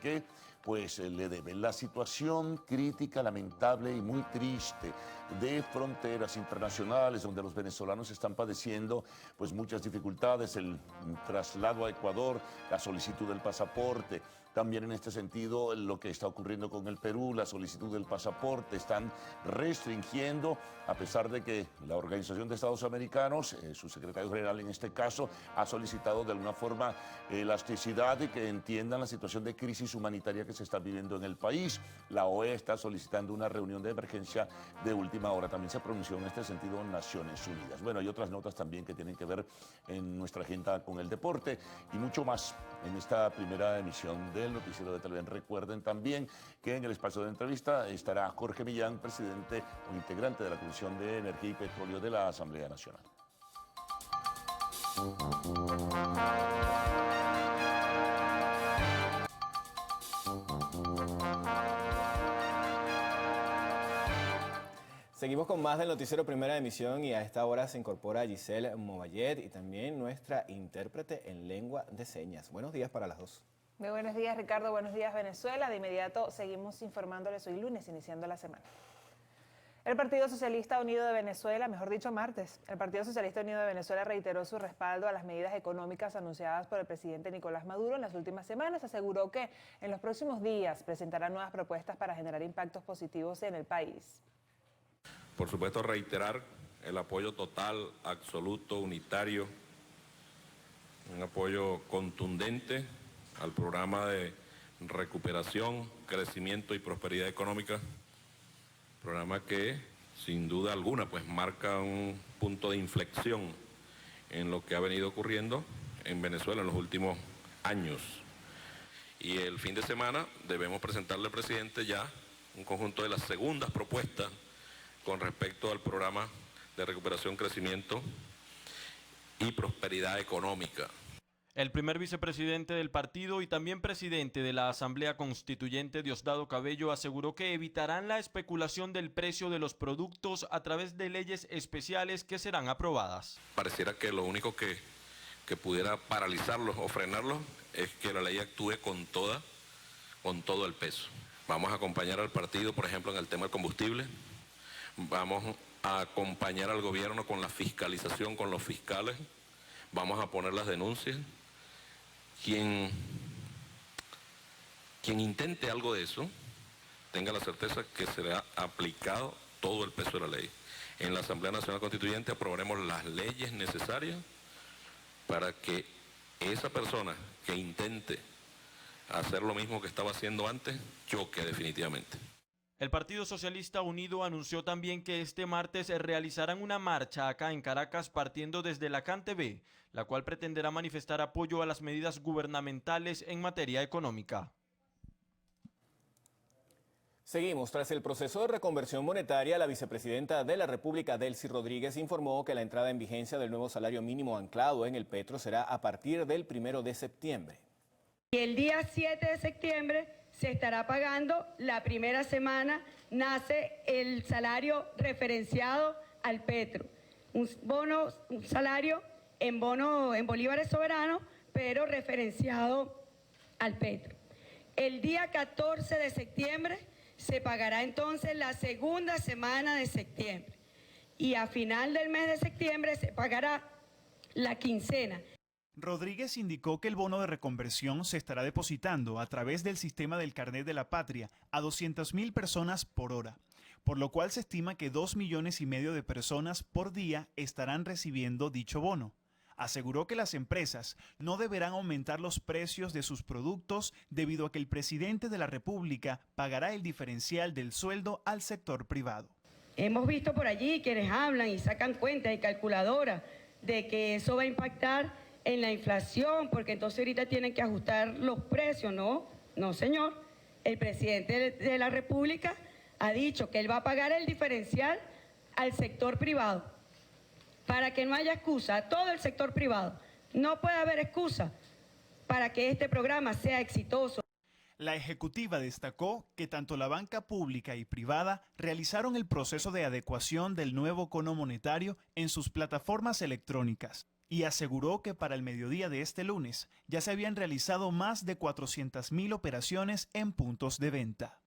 que pues le deben. La situación crítica, lamentable y muy triste de fronteras internacionales donde los venezolanos están padeciendo pues muchas dificultades, el traslado a Ecuador, la solicitud del pasaporte. También en este sentido, lo que está ocurriendo con el Perú, la solicitud del pasaporte, están restringiendo, a pesar de que la Organización de Estados Americanos, su secretario general en este caso, ha solicitado de alguna forma elasticidad y que entiendan la situación de crisis humanitaria que se está viviendo en el país. La OEA está solicitando una reunión de emergencia de última hora. También se pronunció en este sentido Naciones Unidas. Bueno, hay otras notas también que tienen que ver en nuestra agenda con el deporte y mucho más en esta primera emisión del noticiero de Televen. Recuerden también que en el espacio de entrevista estará Jorge Millán, presidente o integrante de la Comisión de Energía y Petróleo de la Asamblea Nacional. Seguimos con más del noticiero Primera Emisión y a esta hora se incorpora Giselle Movallet y también nuestra intérprete en lengua de señas. Buenos días para las dos. Muy buenos días, Ricardo. Buenos días, Venezuela. De inmediato seguimos informándoles hoy lunes, iniciando la semana. El Partido Socialista Unido de Venezuela, mejor dicho martes, el Partido Socialista Unido de Venezuela reiteró su respaldo a las medidas económicas anunciadas por el presidente Nicolás Maduro en las últimas semanas. Aseguró que en los próximos días presentará nuevas propuestas para generar impactos positivos en el país. Por supuesto, reiterar el apoyo total, absoluto, unitario, un apoyo contundente al programa de recuperación, crecimiento y prosperidad económica, programa que sin duda alguna pues marca un punto de inflexión en lo que ha venido ocurriendo en Venezuela en los últimos años. Y el fin de semana debemos presentarle al presidente ya un conjunto de las segundas propuestas con respecto al programa de recuperación, crecimiento y prosperidad económica. El primer vicepresidente del partido y también presidente de la Asamblea Constituyente, Diosdado Cabello, aseguró que evitarán la especulación del precio de los productos a través de leyes especiales que serán aprobadas. Pareciera que lo único que pudiera paralizarlos o frenarlos es que la ley actúe con todo el peso. Vamos a acompañar al partido, por ejemplo, en el tema del combustible. Vamos a acompañar al gobierno con la fiscalización, con los fiscales. Vamos a poner las denuncias. Quien intente algo de eso, tenga la certeza que será aplicado todo el peso de la ley. En la Asamblea Nacional Constituyente aprobaremos las leyes necesarias para que esa persona que intente hacer lo mismo que estaba haciendo antes, choque definitivamente. El Partido Socialista Unido anunció también que este martes realizarán una marcha acá en Caracas partiendo desde la CanTV, la cual pretenderá manifestar apoyo a las medidas gubernamentales en materia económica. Seguimos. Tras el proceso de reconversión monetaria, la vicepresidenta de la República, Delcy Rodríguez, informó que la entrada en vigencia del nuevo salario mínimo anclado en el petro será a partir del 1 de septiembre. Y el día 7 de septiembre se estará pagando, la primera semana nace el salario referenciado al petro. Un salario en bolívares soberanos, pero referenciado al petro. El día 14 de septiembre se pagará entonces la segunda semana de septiembre. Y a final del mes de septiembre se pagará la quincena. Rodríguez indicó que el bono de reconversión se estará depositando a través del sistema del Carnet de la Patria a 200.000 personas por hora, por lo cual se estima que 2,5 millones de personas por día estarán recibiendo dicho bono. Aseguró que las empresas no deberán aumentar los precios de sus productos debido a que el presidente de la República pagará el diferencial del sueldo al sector privado. Hemos visto por allí quienes hablan y sacan cuentas y calculadoras de que eso va a impactar en la inflación, porque entonces ahorita tienen que ajustar los precios. No señor, el presidente de la República ha dicho que él va a pagar el diferencial al sector privado, para que no haya excusa, a todo el sector privado. No puede haber excusa para que este programa sea exitoso. La ejecutiva destacó que tanto la banca pública y privada realizaron el proceso de adecuación del nuevo cono monetario en sus plataformas electrónicas. Y aseguró que para el mediodía de este lunes ya se habían realizado más de 400.000 operaciones en puntos de venta.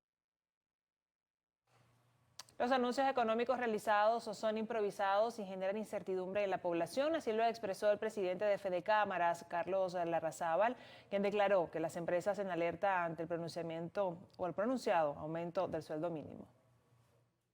Los anuncios económicos realizados son improvisados y generan incertidumbre en la población, así lo expresó el presidente de Fedecámaras, Carlos Larrazábal, quien declaró que las empresas en alerta ante el pronunciado aumento del sueldo mínimo.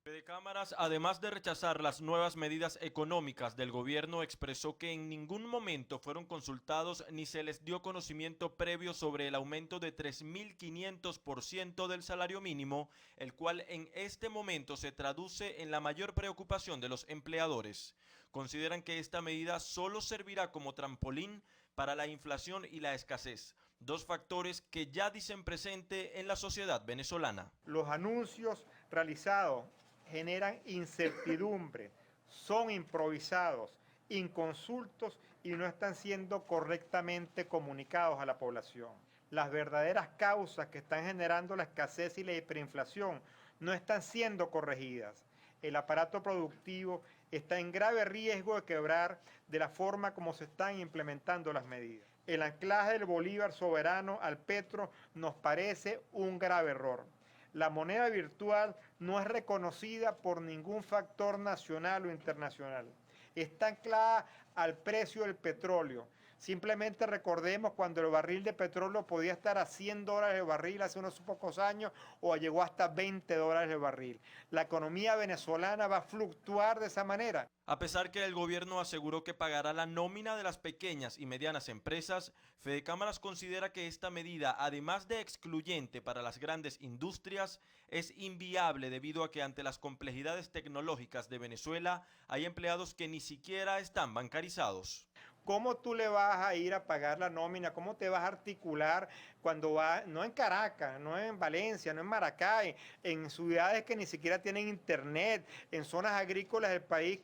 Fedecámaras, además de rechazar las nuevas medidas económicas del gobierno, expresó que en ningún momento fueron consultados ni se les dio conocimiento previo sobre el aumento de 3.500% del salario mínimo, el cual en este momento se traduce en la mayor preocupación de los empleadores. Consideran que esta medida solo servirá como trampolín para la inflación y la escasez, dos factores que ya dicen presente en la sociedad venezolana. Los anuncios realizados generan incertidumbre, son improvisados, inconsultos y no están siendo correctamente comunicados a la población. Las verdaderas causas que están generando la escasez y la hiperinflación no están siendo corregidas. El aparato productivo está en grave riesgo de quebrar de la forma como se están implementando las medidas. El anclaje del bolívar soberano al petro nos parece un grave error. La moneda virtual no es reconocida por ningún factor nacional o internacional. Está anclada al precio del petróleo. Simplemente recordemos cuando el barril de petróleo podía estar a $100 el barril hace unos pocos años o llegó hasta $20 el barril. La economía venezolana va a fluctuar de esa manera. A pesar que el gobierno aseguró que pagará la nómina de las pequeñas y medianas empresas, Fedecámaras considera que esta medida, además de excluyente para las grandes industrias, es inviable debido a que ante las complejidades tecnológicas de Venezuela hay empleados que ni siquiera están bancarizados. ¿Cómo tú le vas a ir a pagar la nómina? ¿Cómo te vas a articular cuando va, no en Caracas, no en Valencia, no en Maracay, en ciudades que ni siquiera tienen internet, en zonas agrícolas del país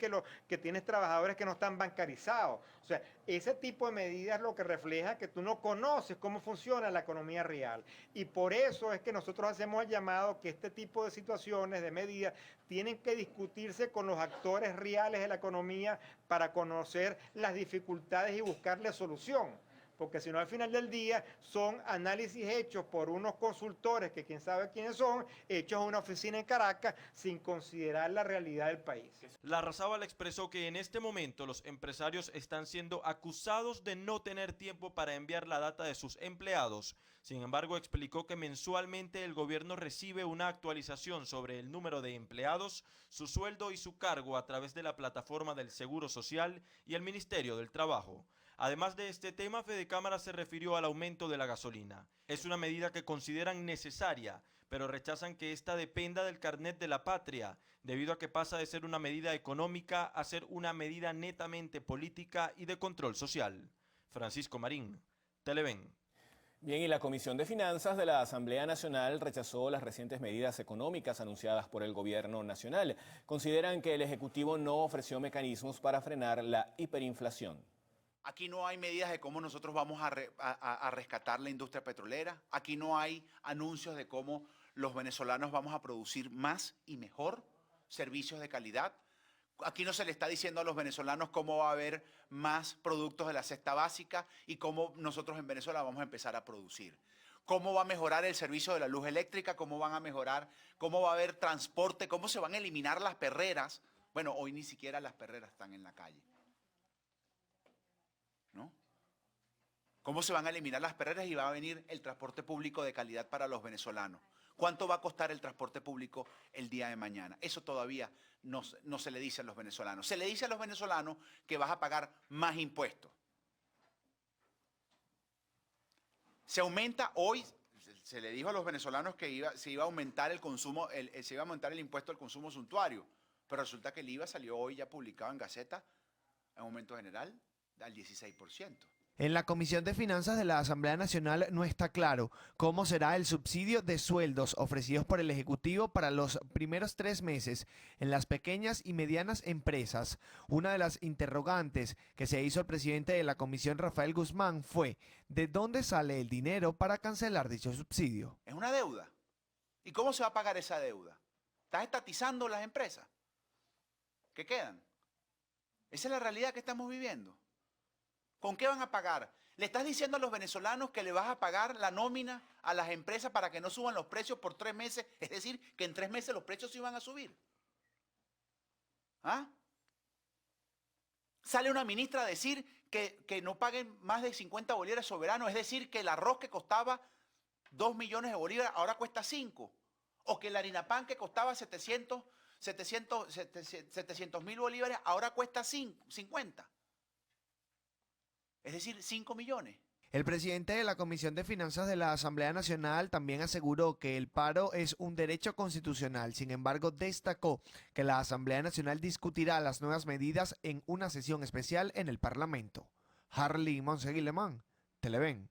que tienes trabajadores que no están bancarizados? O sea, ese tipo de medidas lo que refleja que tú no conoces cómo funciona la economía real. Y por eso es que nosotros hacemos el llamado que este tipo de situaciones, de medidas, tienen que discutirse con los actores reales de la economía para conocer las dificultades y buscarle solución. Porque si no, al final del día son análisis hechos por unos consultores que quién sabe quiénes son, hechos en una oficina en Caracas sin considerar la realidad del país. Larrazábal expresó que en este momento los empresarios están siendo acusados de no tener tiempo para enviar la data de sus empleados. Sin embargo, explicó que mensualmente el gobierno recibe una actualización sobre el número de empleados, su sueldo y su cargo a través de la plataforma del Seguro Social y el Ministerio del Trabajo. Además de este tema, Fedecámaras se refirió al aumento de la gasolina. Es una medida que consideran necesaria, pero rechazan que esta dependa del carnet de la patria, debido a que pasa de ser una medida económica a ser una medida netamente política y de control social. Francisco Marín, Televen. Bien, y la Comisión de Finanzas de la Asamblea Nacional rechazó las recientes medidas económicas anunciadas por el Gobierno Nacional. Consideran que el Ejecutivo no ofreció mecanismos para frenar la hiperinflación. Aquí no hay medidas de cómo nosotros vamos a rescatar la industria petrolera. Aquí no hay anuncios de cómo los venezolanos vamos a producir más y mejor servicios de calidad. Aquí no se le está diciendo a los venezolanos cómo va a haber más productos de la cesta básica y cómo nosotros en Venezuela vamos a empezar a producir. Cómo va a mejorar el servicio de la luz eléctrica, cómo van a mejorar, cómo va a haber transporte, cómo se van a eliminar las perreras. Bueno, hoy ni siquiera las perreras están en la calle. ¿No? ¿Cómo se van a eliminar las perreras y va a venir el transporte público de calidad para los venezolanos? ¿Cuánto va a costar el transporte público el día de mañana? Eso todavía no se le dice a los venezolanos. Se le dice a los venezolanos que vas a pagar más impuestos. Se aumenta hoy, se le dijo a los venezolanos que se iba a aumentar el consumo, se iba a aumentar el impuesto al consumo suntuario, pero resulta que el IVA salió hoy ya publicado en Gaceta, en aumento general, al 16%. En la Comisión de Finanzas de la Asamblea Nacional no está claro cómo será el subsidio de sueldos ofrecidos por el Ejecutivo para los primeros 3 meses en las pequeñas y medianas empresas. Una de las interrogantes que se hizo al presidente de la Comisión, Rafael Guzmán, fue ¿de dónde sale el dinero para cancelar dicho subsidio? Es una deuda. ¿Y cómo se va a pagar esa deuda? ¿Estás estatizando las empresas? ¿Qué quedan? Esa es la realidad que estamos viviendo. ¿Con qué van a pagar? ¿Le estás diciendo a los venezolanos que le vas a pagar la nómina a las empresas para que no suban los precios por 3 meses? Es decir, que en 3 meses los precios se iban a subir. ¿Ah? Sale una ministra a decir que no paguen más de 50 bolívares soberanos, es decir, que el arroz que costaba 2 millones de bolívares ahora cuesta 5. O que el harina pan que costaba 700.000 bolívares ahora cuesta 50. Es decir, 5 millones. El presidente de la Comisión de Finanzas de la Asamblea Nacional también aseguró que el paro es un derecho constitucional. Sin embargo, destacó que la Asamblea Nacional discutirá las nuevas medidas en una sesión especial en el Parlamento. Harley Monseguilemán, Televen.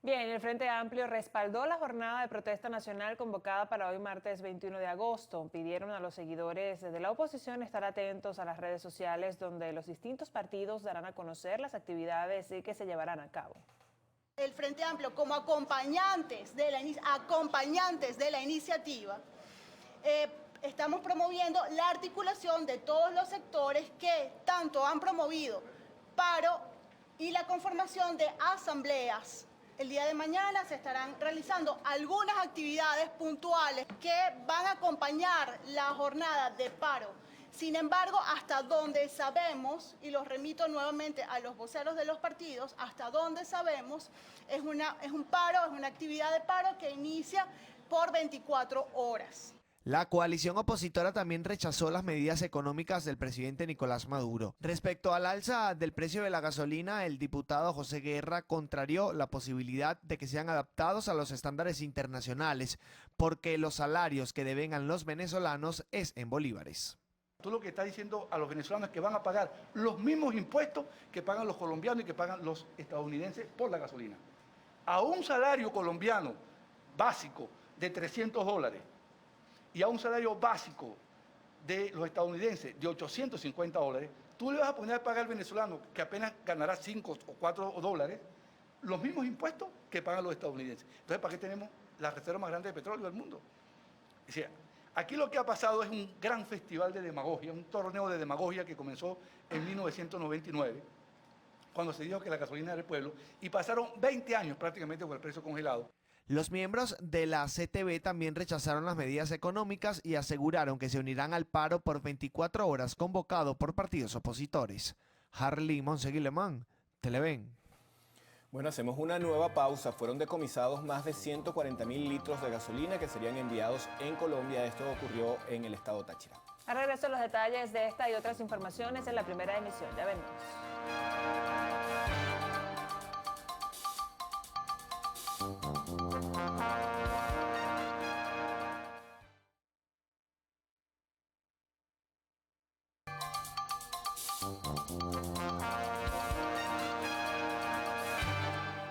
Bien, el Frente Amplio respaldó la jornada de protesta nacional convocada para hoy martes 21 de agosto. Pidieron a los seguidores de la oposición estar atentos a las redes sociales donde los distintos partidos darán a conocer las actividades que se llevarán a cabo. El Frente Amplio, como acompañantes de la iniciativa, estamos promoviendo la articulación de todos los sectores que tanto han promovido paro y la conformación de asambleas. El día de mañana se estarán realizando algunas actividades puntuales que van a acompañar la jornada de paro. Sin embargo, hasta donde sabemos, y los remito nuevamente a los voceros de los partidos, hasta donde sabemos, es una actividad de paro que inicia por 24 horas. La coalición opositora también rechazó las medidas económicas del presidente Nicolás Maduro. Respecto al alza del precio de la gasolina, el diputado José Guerra contrarió la posibilidad de que sean adaptados a los estándares internacionales, porque los salarios que devengan los venezolanos es en bolívares. Tú lo que estás diciendo a los venezolanos es que van a pagar los mismos impuestos que pagan los colombianos y que pagan los estadounidenses por la gasolina. A un salario colombiano básico de $300 y a un salario básico de los estadounidenses de $850, tú le vas a poner a pagar al venezolano, que apenas ganará $5 o $4, los mismos impuestos que pagan los estadounidenses. Entonces, ¿para qué tenemos la reserva más grande de petróleo del mundo? O sea, aquí lo que ha pasado es un gran festival de demagogia, un torneo de demagogia que comenzó en 1999, cuando se dijo que la gasolina era el pueblo, y pasaron 20 años prácticamente con el precio congelado. Los miembros de la CTB también rechazaron las medidas económicas y aseguraron que se unirán al paro por 24 horas convocado por partidos opositores. Harley Monseguilemán, Televen. Bueno, hacemos una nueva pausa. Fueron decomisados más de 140.000 litros de gasolina que serían enviados en Colombia. Esto ocurrió en el estado Táchira. A regreso los detalles de esta y otras informaciones en la primera emisión. Ya venimos.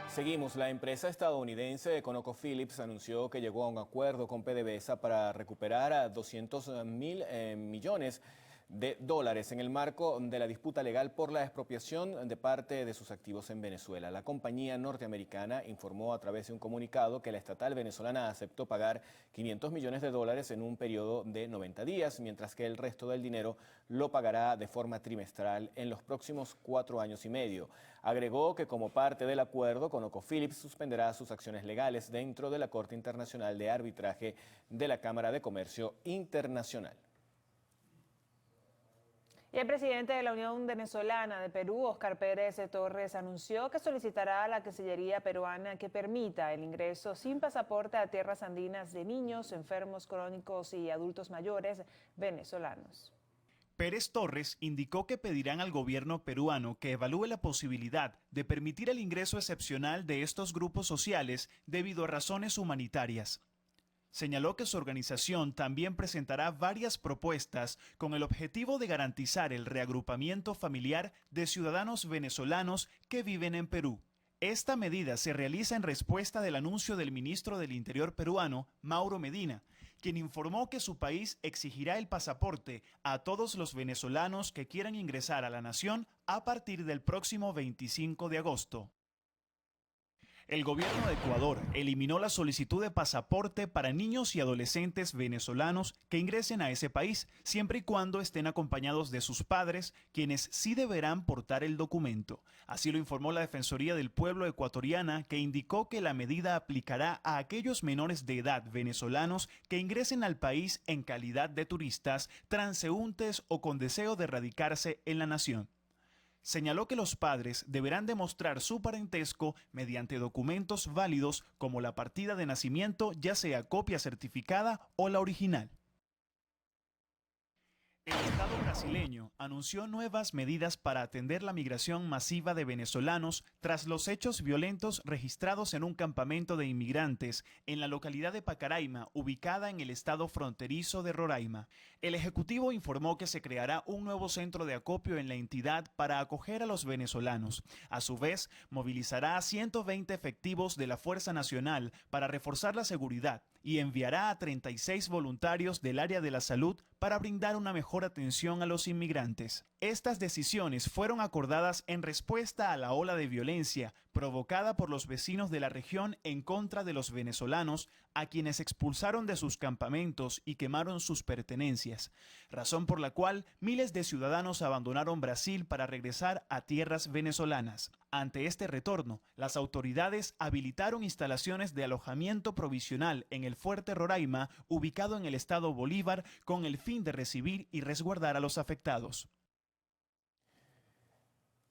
Seguimos. La empresa estadounidense ConocoPhillips anunció que llegó a un acuerdo con PDVSA para recuperar a $200.000 millones en el marco de la disputa legal por la expropiación de parte de sus activos en Venezuela. La compañía norteamericana informó a través de un comunicado que la estatal venezolana aceptó pagar $500 millones en un periodo de 90 días, mientras que el resto del dinero lo pagará de forma trimestral en los próximos 4 años y medio. Agregó que como parte del acuerdo, ConocoPhillips suspenderá sus acciones legales dentro de la Corte Internacional de Arbitraje de la Cámara de Comercio Internacional. Y el presidente de la Unión Venezolana de Perú, Óscar Pérez Torres, anunció que solicitará a la Cancillería peruana que permita el ingreso sin pasaporte a tierras andinas de niños, enfermos crónicos y adultos mayores venezolanos. Pérez Torres indicó que pedirán al gobierno peruano que evalúe la posibilidad de permitir el ingreso excepcional de estos grupos sociales debido a razones humanitarias. Señaló que su organización también presentará varias propuestas con el objetivo de garantizar el reagrupamiento familiar de ciudadanos venezolanos que viven en Perú. Esta medida se realiza en respuesta del anuncio del ministro del Interior peruano, Mauro Medina, quien informó que su país exigirá el pasaporte a todos los venezolanos que quieran ingresar a la nación a partir del próximo 25 de agosto. El gobierno de Ecuador eliminó la solicitud de pasaporte para niños y adolescentes venezolanos que ingresen a ese país, siempre y cuando estén acompañados de sus padres, quienes sí deberán portar el documento. Así lo informó la Defensoría del Pueblo ecuatoriana, que indicó que la medida aplicará a aquellos menores de edad venezolanos que ingresen al país en calidad de turistas, transeúntes o con deseo de radicarse en la nación. Señaló que los padres deberán demostrar su parentesco mediante documentos válidos como la partida de nacimiento, ya sea copia certificada o la original. El Estado brasileño anunció nuevas medidas para atender la migración masiva de venezolanos tras los hechos violentos registrados en un campamento de inmigrantes en la localidad de Pacaraima, ubicada en el estado fronterizo de Roraima. El Ejecutivo informó que se creará un nuevo centro de acopio en la entidad para acoger a los venezolanos. A su vez, movilizará a 120 efectivos de la Fuerza Nacional para reforzar la seguridad y enviará a 36 voluntarios del área de la salud para brindar una mejor atención a los inmigrantes. Estas decisiones fueron acordadas en respuesta a la ola de violencia provocada por los vecinos de la región en contra de los venezolanos, a quienes expulsaron de sus campamentos y quemaron sus pertenencias, razón por la cual miles de ciudadanos abandonaron Brasil para regresar a tierras venezolanas. Ante este retorno, las autoridades habilitaron instalaciones de alojamiento provisional en el Fuerte Roraima, ubicado en el estado Bolívar, con el fin de recibir y resguardar a los afectados.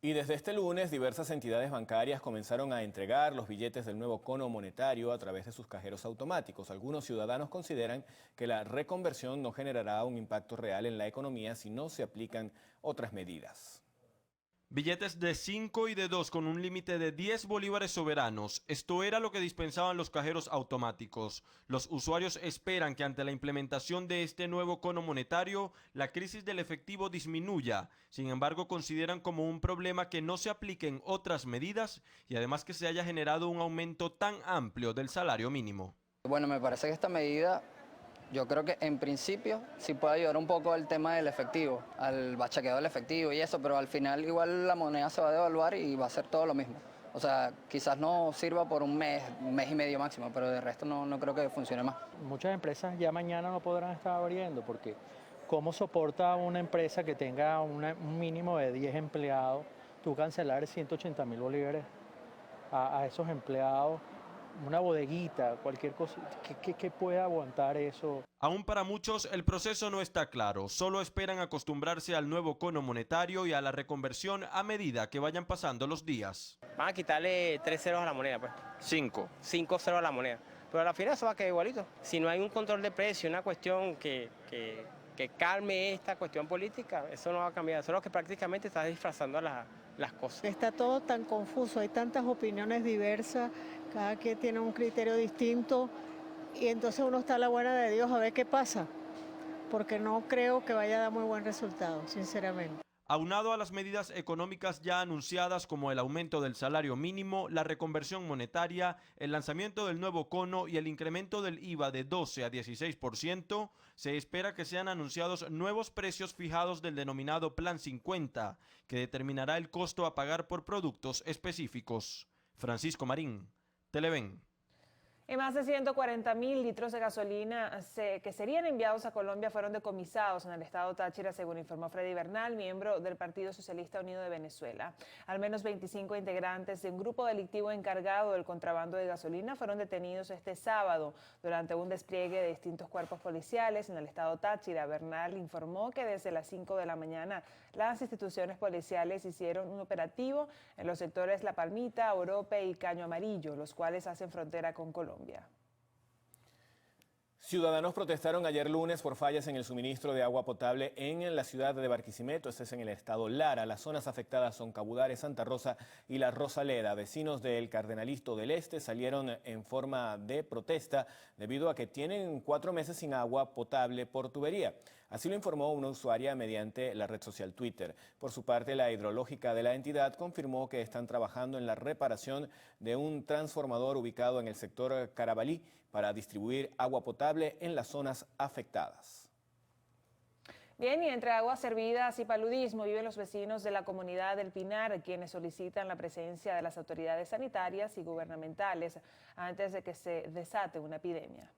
Y desde este lunes, diversas entidades bancarias comenzaron a entregar los billetes del nuevo cono monetario a través de sus cajeros automáticos. Algunos ciudadanos consideran que la reconversión no generará un impacto real en la economía si no se aplican otras medidas. Billetes de 5 y de 2 con un límite de 10 bolívares soberanos. Esto era lo que dispensaban los cajeros automáticos. Los usuarios esperan que ante la implementación de este nuevo cono monetario, la crisis del efectivo disminuya. Sin embargo, consideran como un problema que no se apliquen otras medidas y además que se haya generado un aumento tan amplio del salario mínimo. Bueno, me parece que esta medida, yo creo que en principio sí puede ayudar un poco al tema del efectivo, al bachaqueo del efectivo y eso, pero al final igual la moneda se va a devaluar y va a ser todo lo mismo. O sea, quizás no sirva por un mes y medio máximo, pero de resto no creo que funcione más. Muchas empresas ya mañana no podrán estar abriendo porque ¿cómo soporta una empresa que tenga un mínimo de 10 empleados? Tú cancelar 180.000 bolívares a esos empleados. Una bodeguita, cualquier cosa, que pueda aguantar eso. Aún para muchos el proceso no está claro, solo esperan acostumbrarse al nuevo cono monetario y a la reconversión a medida que vayan pasando los días. Van a quitarle 3 ceros a la moneda, pues. 5 ceros a la moneda, pero a la final eso va a quedar igualito. Si no hay un control de precio, una cuestión que calme esta cuestión política, eso no va a cambiar, eso es lo que prácticamente está disfrazando las cosas. Está todo tan confuso, hay tantas opiniones diversas, cada quien tiene un criterio distinto y entonces uno está a la buena de Dios a ver qué pasa, porque no creo que vaya a dar muy buen resultado, sinceramente. Aunado a las medidas económicas ya anunciadas como el aumento del salario mínimo, la reconversión monetaria, el lanzamiento del nuevo cono y el incremento del IVA de 12 a 16%, se espera que sean anunciados nuevos precios fijados del denominado Plan 50, que determinará el costo a pagar por productos específicos. Francisco Marín, Televen. Y más de 140.000 litros de gasolina que serían enviados a Colombia fueron decomisados en el estado Táchira, según informó Freddy Bernal, miembro del Partido Socialista Unido de Venezuela. Al menos 25 integrantes de un grupo delictivo encargado del contrabando de gasolina fueron detenidos este sábado durante un despliegue de distintos cuerpos policiales en el estado Táchira. Bernal informó que desde las 5 de la mañana las instituciones policiales hicieron un operativo en los sectores La Palmita, Orope y Caño Amarillo, los cuales hacen frontera con Colombia. Ciudadanos protestaron ayer lunes por fallas en el suministro de agua potable en la ciudad de Barquisimeto, este es en el estado Lara. Las zonas afectadas son Cabudare, Santa Rosa y La Rosaleda. Vecinos del Cardenalito del Este salieron en forma de protesta debido a que tienen 4 meses sin agua potable por tubería. Así lo informó una usuaria mediante la red social Twitter. Por su parte, la hidrológica de la entidad confirmó que están trabajando en la reparación de un transformador ubicado en el sector Carabalí para distribuir agua potable en las zonas afectadas. Bien, y entre aguas servidas y paludismo viven los vecinos de la comunidad del Pinar, quienes solicitan la presencia de las autoridades sanitarias y gubernamentales antes de que se desate una epidemia.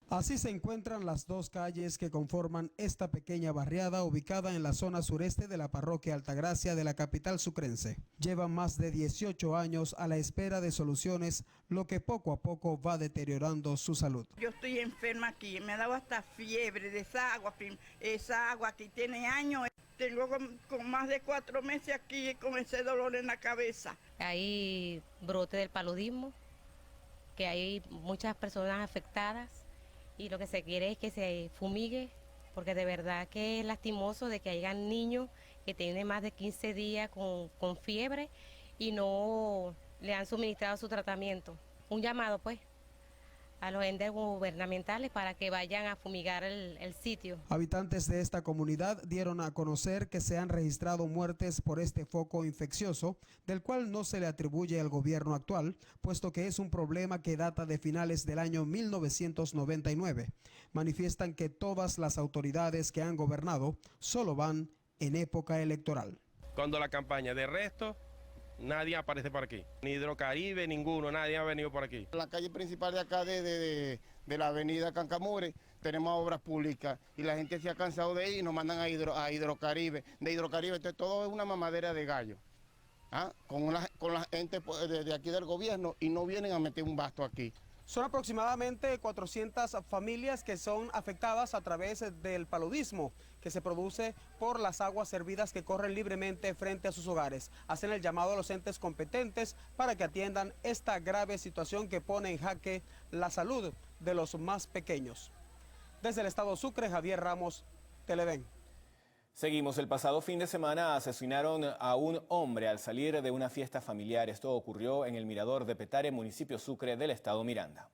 Así se encuentran las 2 calles que conforman esta pequeña barriada ubicada en la zona sureste de la parroquia Altagracia de la capital sucrense. Llevan más de 18 años a la espera de soluciones, lo que poco a poco va deteriorando su salud. Yo estoy enferma aquí, me ha dado hasta fiebre de esa agua que tiene años. Tengo con más de 4 meses aquí con ese dolor en la cabeza. Hay brote del paludismo, que hay muchas personas afectadas. Y lo que se quiere es que se fumigue porque de verdad que es lastimoso de que hayan niños que tienen más de 15 días con fiebre y no le han suministrado su tratamiento. Un llamado pues a los entes gubernamentales para que vayan a fumigar el sitio. Habitantes de esta comunidad dieron a conocer que se han registrado muertes por este foco infeccioso, del cual no se le atribuye al gobierno actual, puesto que es un problema que data de finales del año 1999. Manifiestan que todas las autoridades que han gobernado solo van en época electoral. Cuando la campaña, de resto, nadie aparece por aquí, ni Hidrocaribe, ninguno, nadie ha venido por aquí. En la calle principal de acá de la avenida Cancamure tenemos obras públicas y la gente se ha cansado de ir y nos mandan a Hidrocaribe. De Hidrocaribe todo es una mamadera de gallo, con la gente de aquí del gobierno, y no vienen a meter un basto aquí. Son aproximadamente 400 familias que son afectadas a través del paludismo que se produce por las aguas servidas que corren libremente frente a sus hogares. Hacen el llamado a los entes competentes para que atiendan esta grave situación que pone en jaque la salud de los más pequeños. Desde el estado Sucre, Javier Ramos, Televen. Seguimos. El pasado fin de semana asesinaron a un hombre al salir de una fiesta familiar. Esto ocurrió en el Mirador de Petare, municipio Sucre del estado Miranda.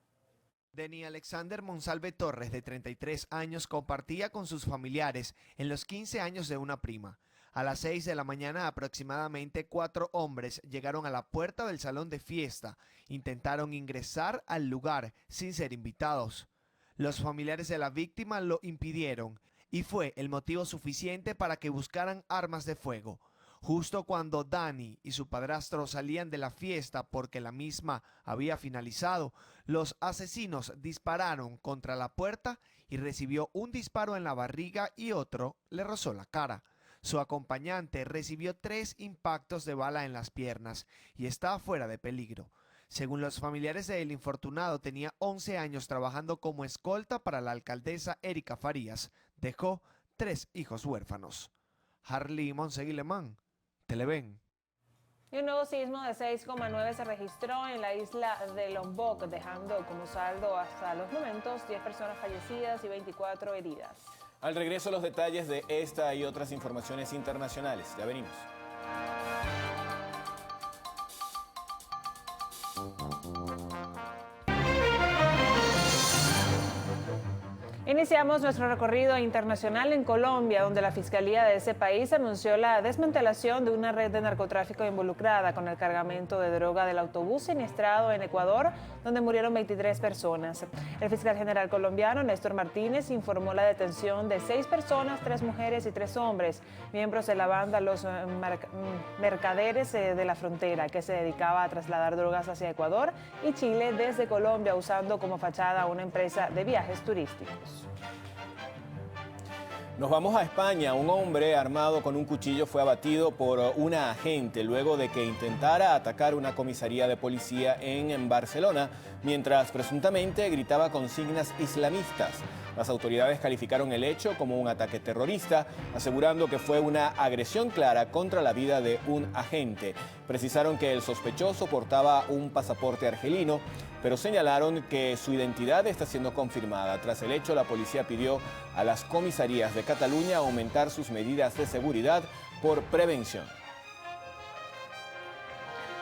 Denny Alexander Monsalve Torres, de 33 años, compartía con sus familiares en los 15 años de una prima. A las 6 de la mañana aproximadamente 4 hombres llegaron a la puerta del salón de fiesta. Intentaron ingresar al lugar sin ser invitados. Los familiares de la víctima lo impidieron y fue el motivo suficiente para que buscaran armas de fuego. Justo cuando Dani y su padrastro salían de la fiesta porque la misma había finalizado, los asesinos dispararon contra la puerta y recibió un disparo en la barriga y otro le rozó la cara. Su acompañante recibió 3 impactos de bala en las piernas y está fuera de peligro. Según los familiares del infortunado, tenía 11 años trabajando como escolta para la alcaldesa Erika Farías. Dejó 3 hijos huérfanos. Harley Monseguilemán, Televen. Y un nuevo sismo de 6,9 se registró en la isla de Lombok, dejando como saldo hasta los momentos 10 personas fallecidas y 24 heridas. Al regreso, los detalles de esta y otras informaciones internacionales. Ya venimos. Iniciamos nuestro recorrido internacional en Colombia, donde la Fiscalía de ese país anunció la desmantelación de una red de narcotráfico involucrada con el cargamento de droga del autobús siniestrado en Ecuador, donde murieron 23 personas. El fiscal general colombiano, Néstor Martínez, informó la detención de 6 personas, 3 mujeres y 3 hombres, miembros de la banda Los Mercaderes de la Frontera, que se dedicaba a trasladar drogas hacia Ecuador y Chile desde Colombia, usando como fachada una empresa de viajes turísticos. Nos vamos a España. Un hombre armado con un cuchillo fue abatido por una agente luego de que intentara atacar una comisaría de policía en Barcelona, mientras presuntamente gritaba consignas islamistas. Las autoridades calificaron el hecho como un ataque terrorista, asegurando que fue una agresión clara contra la vida de un agente. Precisaron que el sospechoso portaba un pasaporte argelino, pero señalaron que su identidad está siendo confirmada. Tras el hecho, la policía pidió a las comisarías de Cataluña aumentar sus medidas de seguridad por prevención.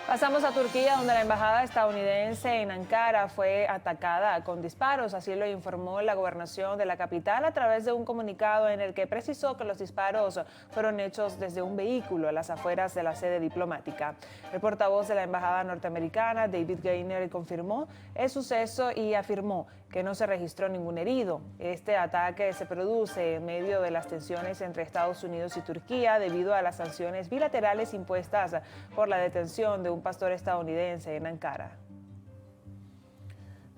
Pasamos a Turquía, donde la embajada estadounidense en Ankara fue atacada con disparos. Así lo informó la gobernación de la capital a través de un comunicado en el que precisó que los disparos fueron hechos desde un vehículo a las afueras de la sede diplomática. El portavoz de la embajada norteamericana, David Gaynor, confirmó el suceso y afirmó que no se registró ningún herido. Este ataque se produce en medio de las tensiones entre Estados Unidos y Turquía debido a las sanciones bilaterales impuestas por la detención de un pastor estadounidense en Ankara.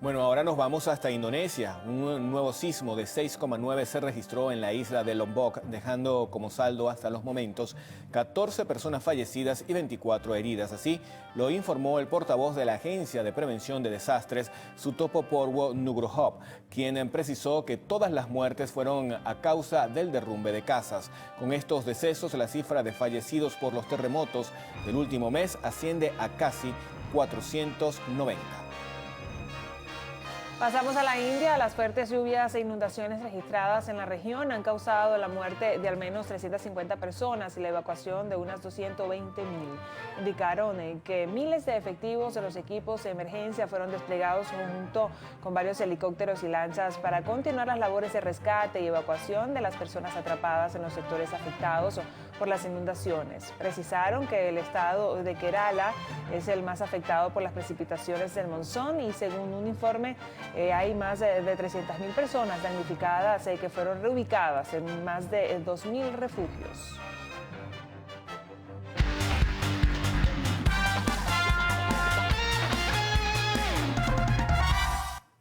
Bueno, ahora nos vamos hasta Indonesia. Un nuevo sismo de 6,9 se registró en la isla de Lombok, dejando como saldo hasta los momentos 14 personas fallecidas y 24 heridas. Así lo informó el portavoz de la Agencia de Prevención de Desastres, Sutopo Purwo Nugroho, quien precisó que todas las muertes fueron a causa del derrumbe de casas. Con estos decesos, la cifra de fallecidos por los terremotos del último mes asciende a casi 490. Pasamos a la India. Las fuertes lluvias e inundaciones registradas en la región han causado la muerte de al menos 350 personas y la evacuación de unas 220.000. Indicaron que miles de efectivos de los equipos de emergencia fueron desplegados junto con varios helicópteros y lanchas para continuar las labores de rescate y evacuación de las personas atrapadas en los sectores afectados por las inundaciones. Precisaron que el estado de Kerala es el más afectado por las precipitaciones del monzón y según un informe hay más de 300.000 personas damnificadas que fueron reubicadas en más de 2.000 refugios.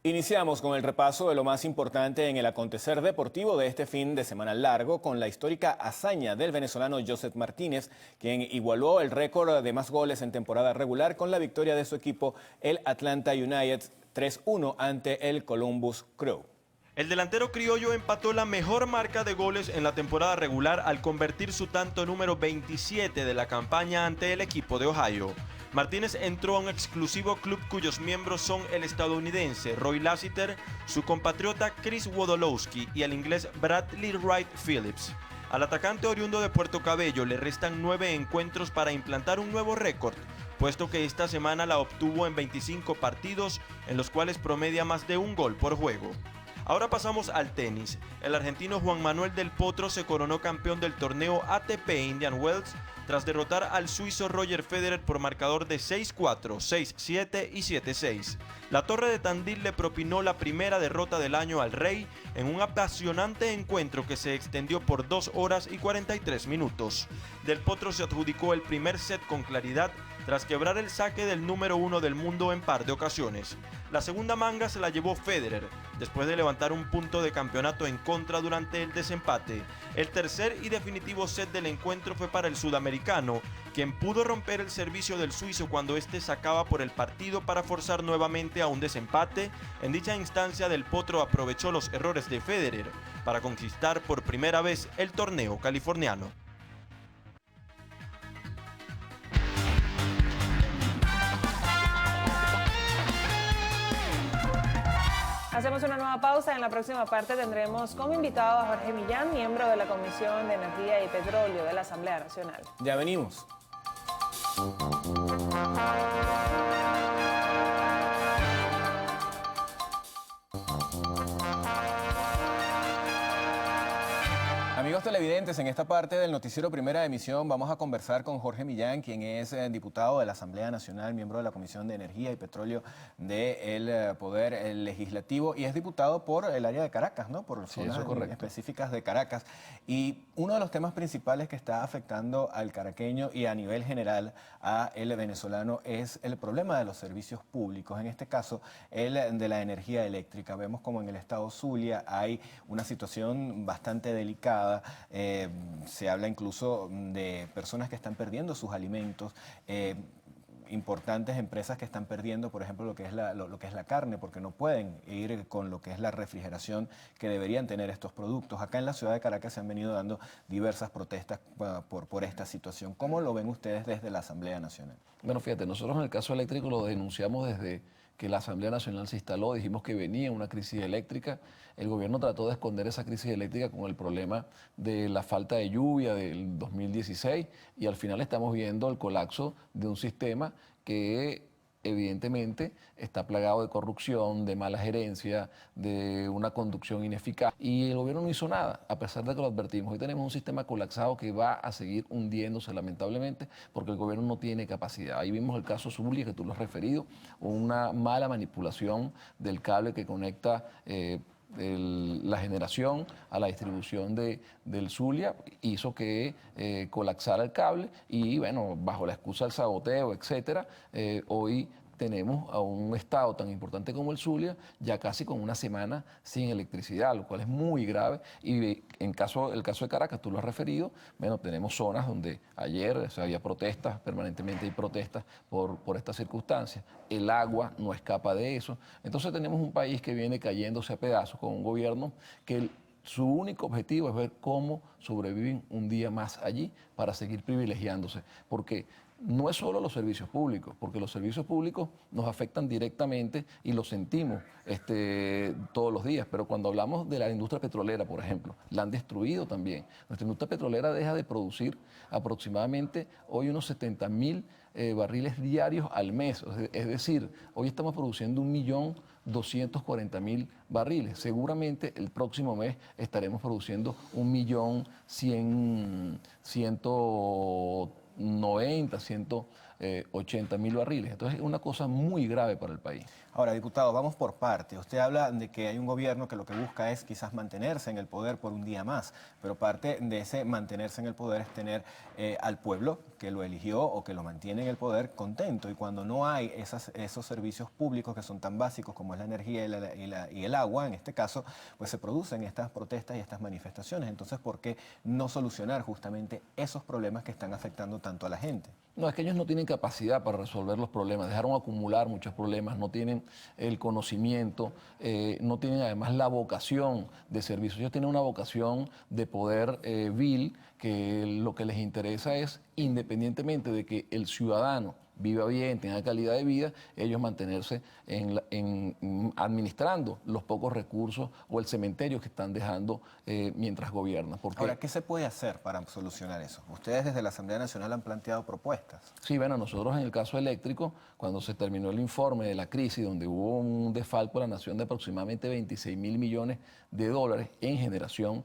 Iniciamos con el repaso de lo más importante en el acontecer deportivo de este fin de semana largo con la histórica hazaña del venezolano Joseph Martínez, quien igualó el récord de más goles en temporada regular con la victoria de su equipo, el Atlanta United, 3-1 ante el Columbus Crew. El delantero criollo empató la mejor marca de goles en la temporada regular al convertir su tanto número 27 de la campaña ante el equipo de Ohio. Martínez entró a un exclusivo club cuyos miembros son el estadounidense Roy Lassiter, su compatriota Chris Wodolowski y el inglés Bradley Wright Phillips. Al atacante oriundo de Puerto Cabello le restan 9 encuentros para implantar un nuevo récord, puesto que esta semana la obtuvo en 25 partidos, en los cuales promedia más de un gol por juego. Ahora pasamos al tenis. El argentino Juan Manuel del Potro se coronó campeón del torneo ATP Indian Wells tras derrotar al suizo Roger Federer por marcador de 6-4, 6-7 y 7-6. La Torre de Tandil le propinó la primera derrota del año al Rey en un apasionante encuentro que se extendió por 2 horas y 43 minutos. Del Potro se adjudicó el primer set con claridad tras quebrar el saque del número 1 del mundo en par de ocasiones. La segunda manga se la llevó Federer, después de levantar un punto de campeonato en contra durante el desempate. El tercer y definitivo set del encuentro fue para el sudamericano, quien pudo romper el servicio del suizo cuando este sacaba por el partido para forzar nuevamente a un desempate. En dicha instancia, Del Potro aprovechó los errores de Federer para conquistar por primera vez el torneo californiano. Hacemos una nueva pausa. En la próxima parte tendremos como invitado a Jorge Millán, miembro de la Comisión de Energía y Petróleo de la Asamblea Nacional. Ya venimos. Amigos televidentes, en esta parte del noticiero Primera Emisión vamos a conversar con Jorge Millán, quien es diputado de la Asamblea Nacional, miembro de la Comisión de Energía y Petróleo del Poder Legislativo y es diputado por el área de Caracas, ¿no? Por zonas específicas de Caracas. Y uno de los temas principales que está afectando al caraqueño y a nivel general a el venezolano es el problema de los servicios públicos, en este caso el de la energía eléctrica. Vemos como en el estado Zulia hay una situación bastante delicada. Se habla incluso de personas que están perdiendo sus alimentos, importantes empresas que están perdiendo, por ejemplo, lo que es la carne, porque no pueden ir con lo que es la refrigeración que deberían tener estos productos. Acá en la ciudad de Caracas se han venido dando diversas protestas por esta situación. ¿Cómo lo ven ustedes desde la Asamblea Nacional? Bueno, fíjate, nosotros en el caso eléctrico lo denunciamos desde que la Asamblea Nacional se instaló, dijimos que venía una crisis eléctrica. El gobierno trató de esconder esa crisis eléctrica con el problema de la falta de lluvia del 2016 y al final estamos viendo el colapso de un sistema que evidentemente está plagado de corrupción, de mala gerencia, de una conducción ineficaz y el gobierno no hizo nada, a pesar de que lo advertimos. Hoy tenemos un sistema colapsado que va a seguir hundiéndose lamentablemente porque el gobierno no tiene capacidad. Ahí vimos el caso Zulia, que tú lo has referido, una mala manipulación del cable que conecta la generación a la distribución del Zulia hizo que colapsara el cable y bueno, bajo la excusa del saboteo, etcétera, hoy tenemos a un estado tan importante como el Zulia ya casi con una semana sin electricidad, lo cual es muy grave. Y el caso de Caracas, tú lo has referido, bueno, tenemos zonas donde ayer había protestas, permanentemente hay protestas por estas circunstancias. El agua no escapa de eso. Entonces tenemos un país que viene cayéndose a pedazos con un gobierno que su único objetivo es ver cómo sobreviven un día más allí para seguir privilegiándose. Porque no es solo los servicios públicos, porque los servicios públicos nos afectan directamente y lo sentimos todos los días, pero cuando hablamos de la industria petrolera, por ejemplo, la han destruido también. Nuestra industria petrolera deja de producir aproximadamente hoy unos 70.000 barriles diarios al mes, es decir, hoy estamos produciendo 1.240.000 barriles. Seguramente el próximo mes estaremos produciendo 1.190.000 barriles. Entonces es una cosa muy grave para el país. Ahora, diputado, vamos por parte. Usted habla de que hay un gobierno que lo que busca es quizás mantenerse en el poder por un día más, pero parte de ese mantenerse en el poder es tener al pueblo que lo eligió o que lo mantiene en el poder contento. Y cuando no hay esos servicios públicos que son tan básicos como es la energía y el agua, en este caso, pues se producen estas protestas y estas manifestaciones. Entonces, ¿por qué no solucionar justamente esos problemas que están afectando tanto a la gente? No, es que ellos no tienen capacidad para resolver los problemas, dejaron acumular muchos problemas, no tienen el conocimiento, no tienen además la vocación de servicio. Ellos tienen una vocación de poder vil, que lo que les interesa es, independientemente de que el ciudadano viva bien, tenga calidad de vida, ellos mantenerse administrando los pocos recursos o el cementerio que están dejando mientras gobiernan. Ahora, ¿qué se puede hacer para solucionar eso? Ustedes desde la Asamblea Nacional han planteado propuestas. Sí, bueno, nosotros en el caso eléctrico, cuando se terminó el informe de la crisis, donde hubo un desfalco a la nación de aproximadamente 26.000 millones de dólares en generación,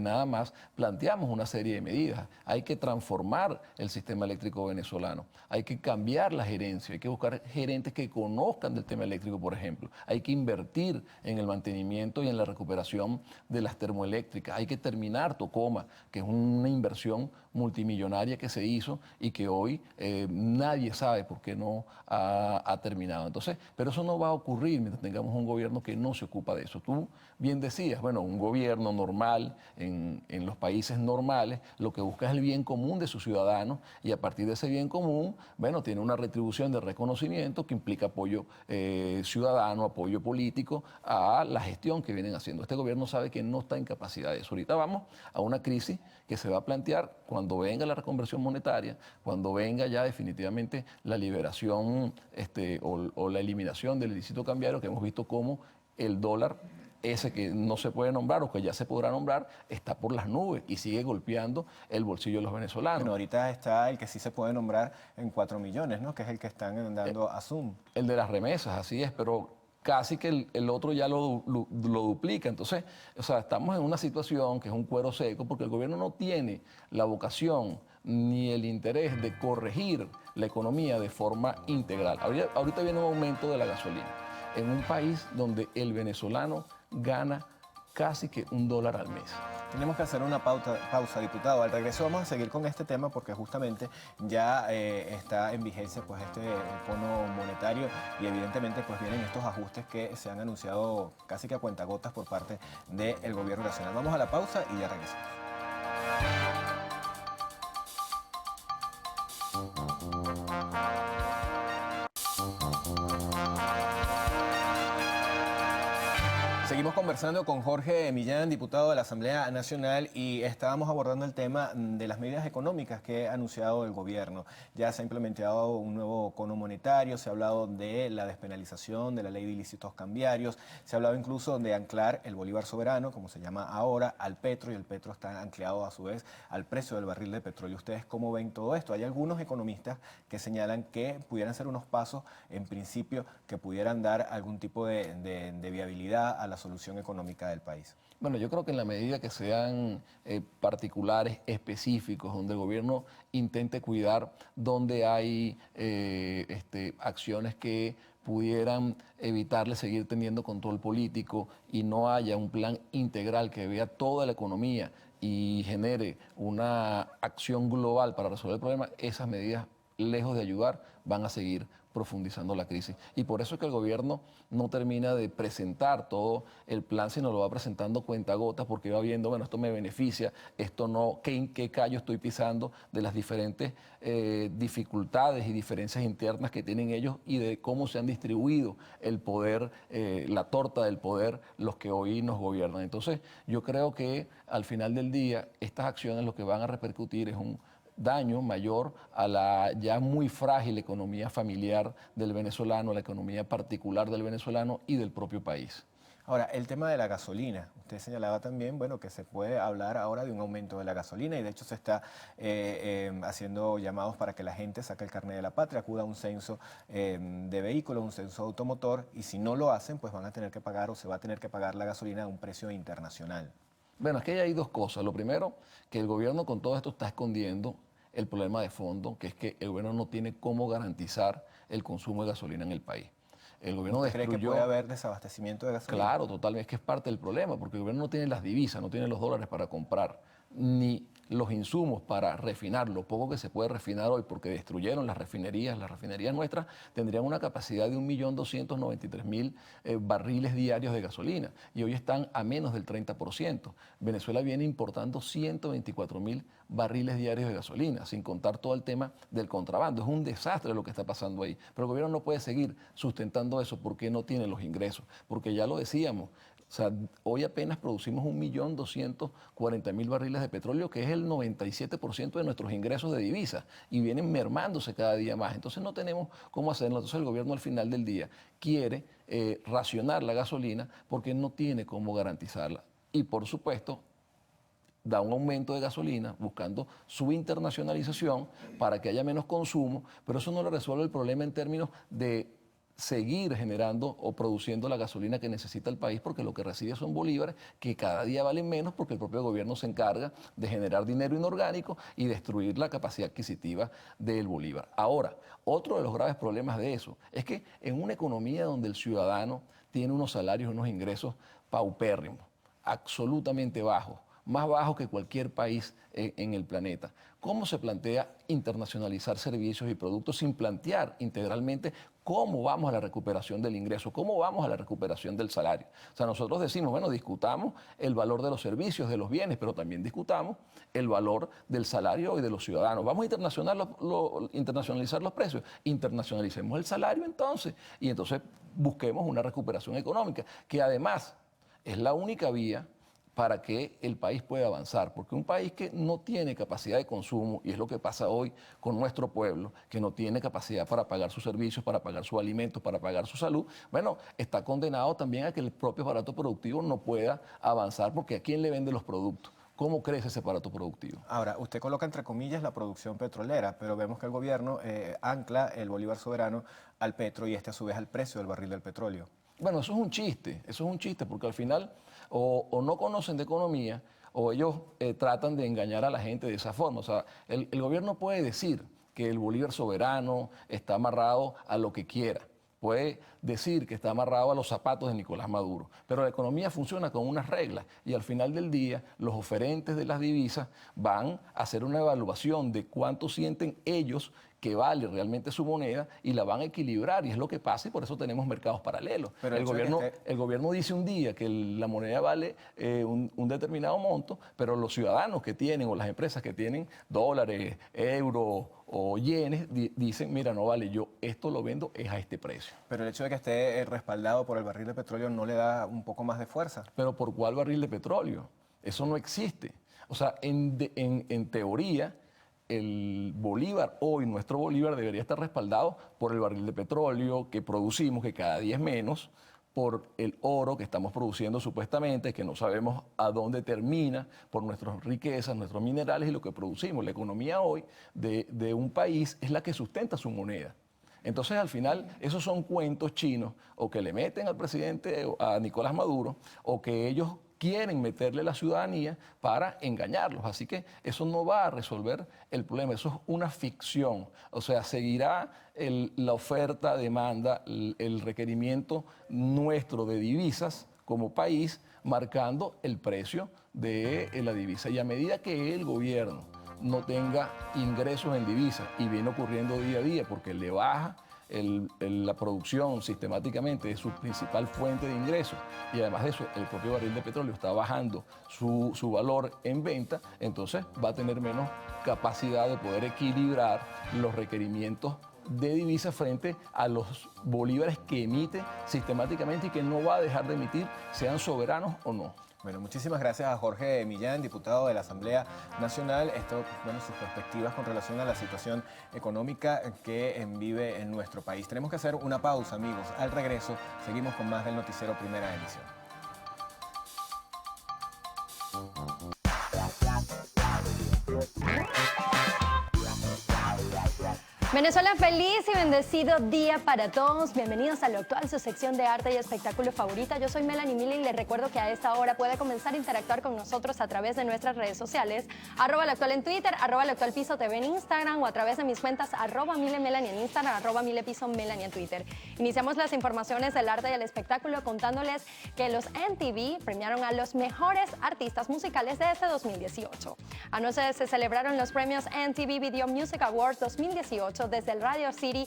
nada más, planteamos una serie de medidas. Hay que transformar el sistema eléctrico venezolano, hay que cambiar la gerencia, hay que buscar gerentes que conozcan del tema eléctrico, por ejemplo. Hay que invertir en el mantenimiento y en la recuperación de las termoeléctricas. Hay que terminar Tocoma, que es una inversión multimillonaria que se hizo y que hoy nadie sabe por qué no ha terminado. Entonces, pero eso no va a ocurrir mientras tengamos un gobierno que no se ocupa de eso. Tú bien decías, bueno, un gobierno normal en los países normales lo que busca es el bien común de sus ciudadanos y a partir de ese bien común, bueno, tiene una retribución de reconocimiento que implica apoyo ciudadano, apoyo político a la gestión que vienen haciendo. Este gobierno sabe que no está en capacidad de eso. Ahorita vamos a una crisis que se va a plantear cuando venga la reconversión monetaria, cuando venga ya definitivamente la liberación o la eliminación del ilícito cambiario, que hemos visto cómo el dólar, ese que no se puede nombrar o que ya se podrá nombrar, está por las nubes y sigue golpeando el bolsillo de los venezolanos. Bueno, ahorita está el que sí se puede nombrar en 4 millones, ¿no? Que es el que están dando a Zoom. El de las remesas, así es, pero casi que el otro ya lo duplica. Entonces, o sea, estamos en una situación que es un cuero seco porque el gobierno no tiene la vocación ni el interés de corregir la economía de forma integral. Ahorita viene un aumento de la gasolina en un país donde el venezolano gana casi que $1 al mes. Tenemos que hacer una pausa, diputado. Al regreso vamos a seguir con este tema porque justamente ya está en vigencia pues este bono monetario y evidentemente pues vienen estos ajustes que se han anunciado casi que a cuentagotas por parte del gobierno nacional. Vamos a la pausa y ya regresamos. Seguimos conversando con Jorge Millán, diputado de la Asamblea Nacional, y estábamos abordando el tema de las medidas económicas que ha anunciado el gobierno. Ya se ha implementado un nuevo cono monetario, se ha hablado de la despenalización de la ley de ilícitos cambiarios, se ha hablado incluso de anclar el bolívar soberano, como se llama ahora, al petro, y el petro está anclado a su vez al precio del barril de petróleo. ¿Ustedes cómo ven todo esto? Hay algunos economistas que señalan que pudieran ser unos pasos, en principio, que pudieran dar algún tipo de viabilidad a la solución económica del país. Bueno, yo creo que en la medida que sean particulares, específicos, donde el gobierno intente cuidar donde hay acciones que pudieran evitarle seguir teniendo control político y no haya un plan integral que vea toda la economía y genere una acción global para resolver el problema, esas medidas, lejos de ayudar, van a seguir profundizando la crisis. Y por eso es que el gobierno no termina de presentar todo el plan, sino lo va presentando cuentagotas, porque va viendo, bueno, esto me beneficia, esto no, en qué callo estoy pisando de las diferentes dificultades y diferencias internas que tienen ellos y de cómo se han distribuido el poder, la torta del poder, los que hoy nos gobiernan. Entonces, yo creo que al final del día, estas acciones lo que van a repercutir es daño mayor a la ya muy frágil economía familiar del venezolano, la economía particular del venezolano y del propio país. Ahora, el tema de la gasolina. Usted señalaba también, bueno, que se puede hablar ahora de un aumento de la gasolina y de hecho se está haciendo llamados para que la gente saque el carnet de la patria, acuda a un censo de vehículos, un censo automotor, y si no lo hacen, pues van a tener que pagar o se va a tener que pagar la gasolina a un precio internacional. Bueno, es que hay dos cosas. Lo primero, que el gobierno con todo esto está escondiendo el problema de fondo, que es que el gobierno no tiene cómo garantizar el consumo de gasolina en el país. El gobierno ¿Cree que puede haber desabastecimiento de gasolina? Claro, totalmente, es que es parte del problema, porque el gobierno no tiene las divisas, no tiene los dólares para comprar, ni los insumos para refinar, lo poco que se puede refinar hoy, porque destruyeron las refinerías nuestras tendrían una capacidad de 1.293.000 barriles diarios de gasolina, y hoy están a menos del 30%. Venezuela viene importando 124.000 barriles diarios de gasolina, sin contar todo el tema del contrabando. Es un desastre lo que está pasando ahí, pero el gobierno no puede seguir sustentando eso porque no tiene los ingresos, porque ya lo decíamos, o sea, hoy apenas producimos 1.240.000 barriles de petróleo, que es el 97% de nuestros ingresos de divisas, y vienen mermándose cada día más. Entonces no tenemos cómo hacerlo. Entonces el gobierno al final del día quiere racionar la gasolina porque no tiene cómo garantizarla. Y por supuesto, da un aumento de gasolina buscando su internacionalización para que haya menos consumo, pero eso no le resuelve el problema en términos de seguir generando o produciendo la gasolina que necesita el país, porque lo que recibe son bolívares que cada día valen menos porque el propio gobierno se encarga de generar dinero inorgánico y destruir la capacidad adquisitiva del bolívar. Ahora, otro de los graves problemas de eso es que en una economía donde el ciudadano tiene unos salarios, unos ingresos paupérrimos, absolutamente bajos, más bajos que cualquier país en el planeta. ¿Cómo se plantea internacionalizar servicios y productos sin plantear integralmente cómo vamos a la recuperación del ingreso, cómo vamos a la recuperación del salario? O sea, nosotros decimos, bueno, discutamos el valor de los servicios, de los bienes, pero también discutamos el valor del salario y de los ciudadanos. Vamos a internacionalizar los precios, internacionalicemos el salario entonces, y entonces busquemos una recuperación económica, que además es la única vía para que el país pueda avanzar, porque un país que no tiene capacidad de consumo, y es lo que pasa hoy con nuestro pueblo, que no tiene capacidad para pagar sus servicios, para pagar sus alimentos, para pagar su salud, bueno, está condenado también a que el propio aparato productivo no pueda avanzar, porque ¿a quién le vende los productos? ¿Cómo crece ese aparato productivo? Ahora, usted coloca entre comillas la producción petrolera, pero vemos que el gobierno ancla el bolívar soberano al petro y a su vez al precio del barril del petróleo. Bueno, eso es un chiste, porque al final o no conocen de economía o ellos tratan de engañar a la gente de esa forma. O sea, el gobierno puede decir que el bolívar soberano está amarrado a lo que quiera, puede decir que está amarrado a los zapatos de Nicolás Maduro, pero la economía funciona con unas reglas y al final del día los oferentes de las divisas van a hacer una evaluación de cuánto sienten ellos que vale realmente su moneda y la van a equilibrar, y es lo que pasa, y por eso tenemos mercados paralelos. Pero el gobierno dice un día que la moneda vale un determinado monto, pero los ciudadanos que tienen o las empresas que tienen dólares, euros o yenes dicen, mira, no vale, yo esto lo vendo es a este precio. Pero el hecho de que esté respaldado por el barril de petróleo no le da un poco más de fuerza. ¿Pero por cuál barril de petróleo? Eso no existe. O sea, en teoría, el bolívar, hoy nuestro bolívar debería estar respaldado por el barril de petróleo que producimos, que cada día es menos, por el oro que estamos produciendo supuestamente, que no sabemos a dónde termina, por nuestras riquezas, nuestros minerales y lo que producimos. La economía hoy de un país es la que sustenta su moneda. Entonces, al final, esos son cuentos chinos, o que le meten al presidente, a Nicolás Maduro, o que ellos quieren meterle a la ciudadanía para engañarlos. Así que eso no va a resolver el problema, eso es una ficción. O sea, seguirá la oferta, demanda, el requerimiento nuestro de divisas como país, marcando el precio de la divisa. Y a medida que el gobierno no tenga ingresos en divisas, y viene ocurriendo día a día porque le baja la producción sistemáticamente de su principal fuente de ingresos, y además de eso el propio barril de petróleo está bajando su valor en venta, entonces va a tener menos capacidad de poder equilibrar los requerimientos de divisas frente a los bolívares que emite sistemáticamente y que no va a dejar de emitir, sean soberanos o no. Bueno, muchísimas gracias a Jorge Millán, diputado de la Asamblea Nacional. Esto, bueno, sus perspectivas con relación a la situación económica que vive en nuestro país. Tenemos que hacer una pausa, amigos. Al regreso, seguimos con más del Noticiero Primera Emisión. Venezuela, feliz y bendecido día para todos. Bienvenidos a Lo Actual, su sección de arte y espectáculo favorita. Yo soy Melanie Mille y les recuerdo que a esta hora puede comenzar a interactuar con nosotros a través de nuestras redes sociales, @Lo Actual en Twitter, @Lo Actual Piso TV en Instagram o a través de mis cuentas @MileMelanie en Instagram, @MilePiso Melanie en Twitter. Iniciamos las informaciones del arte y el espectáculo contándoles que los MTV premiaron a los mejores artistas musicales de este 2018. Anoche se celebraron los premios MTV Video Music Awards 2018 desde el Radio City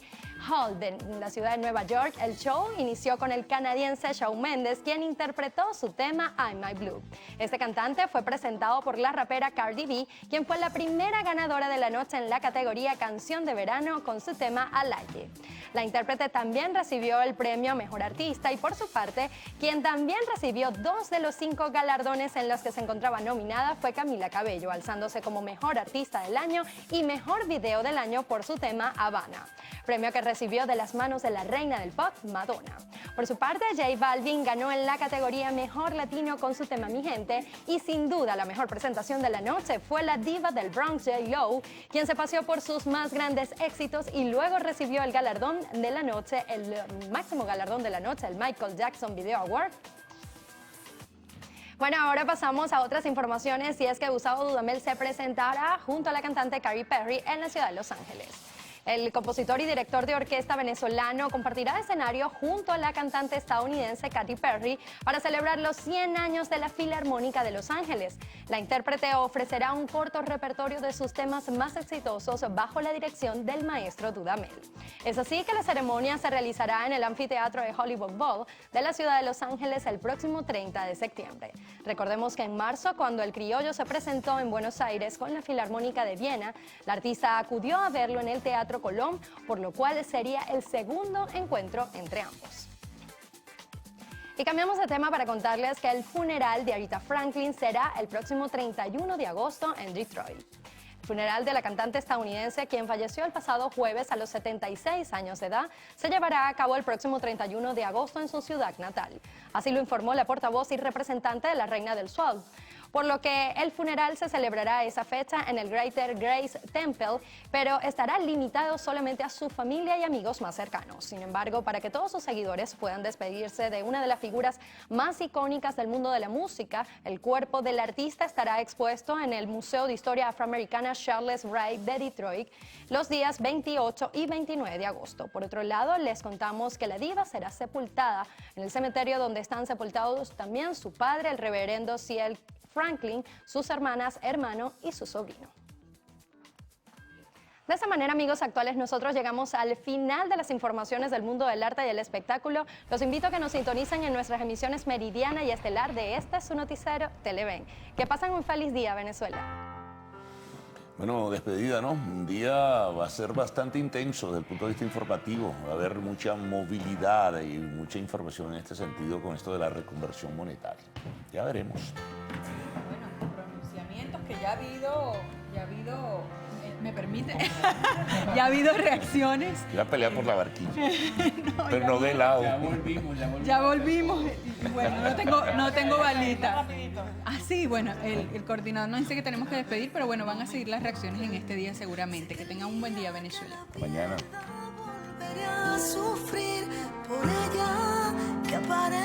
Hall de la ciudad de Nueva York. El show inició con el canadiense Shawn Mendes, quien interpretó su tema I'm My Blue. Este cantante fue presentado por la rapera Cardi B, quien fue la primera ganadora de la noche en la categoría Canción de Verano con su tema I Like It. La intérprete también recibió el premio a Mejor Artista y por su parte, quien también recibió 2 de los 5 galardones en los que se encontraba nominada fue Camila Cabello, alzándose como Mejor Artista del Año y Mejor Video del Año por su tema Habana, premio que recibió de las manos de la reina del pop, Madonna. Por su parte, J Balvin ganó en la categoría Mejor Latino con su tema Mi Gente y sin duda la mejor presentación de la noche fue la diva del Bronx, J-Lo, quien se paseó por sus más grandes éxitos y luego recibió el galardón de la noche, el máximo galardón de la noche, el Michael Jackson Video Award. Bueno, ahora pasamos a otras informaciones y es que Gustavo Dudamel se presentará junto a la cantante Katy Perry en la ciudad de Los Ángeles. El compositor y director de orquesta venezolano compartirá escenario junto a la cantante estadounidense Katy Perry para celebrar los 100 años de la Filarmónica de Los Ángeles. La intérprete ofrecerá un corto repertorio de sus temas más exitosos bajo la dirección del maestro Dudamel. Es así que la ceremonia se realizará en el anfiteatro de Hollywood Bowl de la ciudad de Los Ángeles el próximo 30 de septiembre. Recordemos que en marzo, cuando el criollo se presentó en Buenos Aires con la Filarmónica de Viena, la artista acudió a verlo en el Teatro Colón, por lo cual sería el segundo encuentro entre ambos. Y cambiamos de tema para contarles que el funeral de Aretha Franklin será el próximo 31 de agosto en Detroit. El funeral de la cantante estadounidense, quien falleció el pasado jueves a los 76 años de edad, se llevará a cabo el próximo 31 de agosto en su ciudad natal. Así lo informó la portavoz y representante de la Reina del Soul. Por lo que el funeral se celebrará a esa fecha en el Greater Grace Temple, pero estará limitado solamente a su familia y amigos más cercanos. Sin embargo, para que todos sus seguidores puedan despedirse de una de las figuras más icónicas del mundo de la música, el cuerpo del artista estará expuesto en el Museo de Historia Afroamericana Charles Wright de Detroit los días 28 y 29 de agosto. Por otro lado, les contamos que la diva será sepultada en el cementerio donde están sepultados también su padre, el reverendo C.L. Franklin, sus hermanas, hermano y su sobrino. De esa manera, amigos actuales, nosotros llegamos al final de las informaciones del mundo del arte y el espectáculo. Los invito a que nos sintonicen en nuestras emisiones Meridiana y Estelar de este su noticiero Televen. Que pasen un feliz día, Venezuela. Bueno, despedida, ¿no? Un día va a ser bastante intenso desde el punto de vista informativo. Va a haber mucha movilidad y mucha información en este sentido con esto de la reconversión monetaria. Ya veremos. Bueno, pronunciamientos que ya ha habido, ¿me permite? Ya ha habido reacciones. Iba a pelear por la barquilla, pero no de lado. Ya volvimos. Y bueno, no tengo balita. Ah, sí, bueno, el coordinador nos dice que tenemos que despedir, pero bueno, van a seguir las reacciones en este día seguramente. Que tengan un buen día, Venezuela. Mañana. Sufrir por ella que aparece.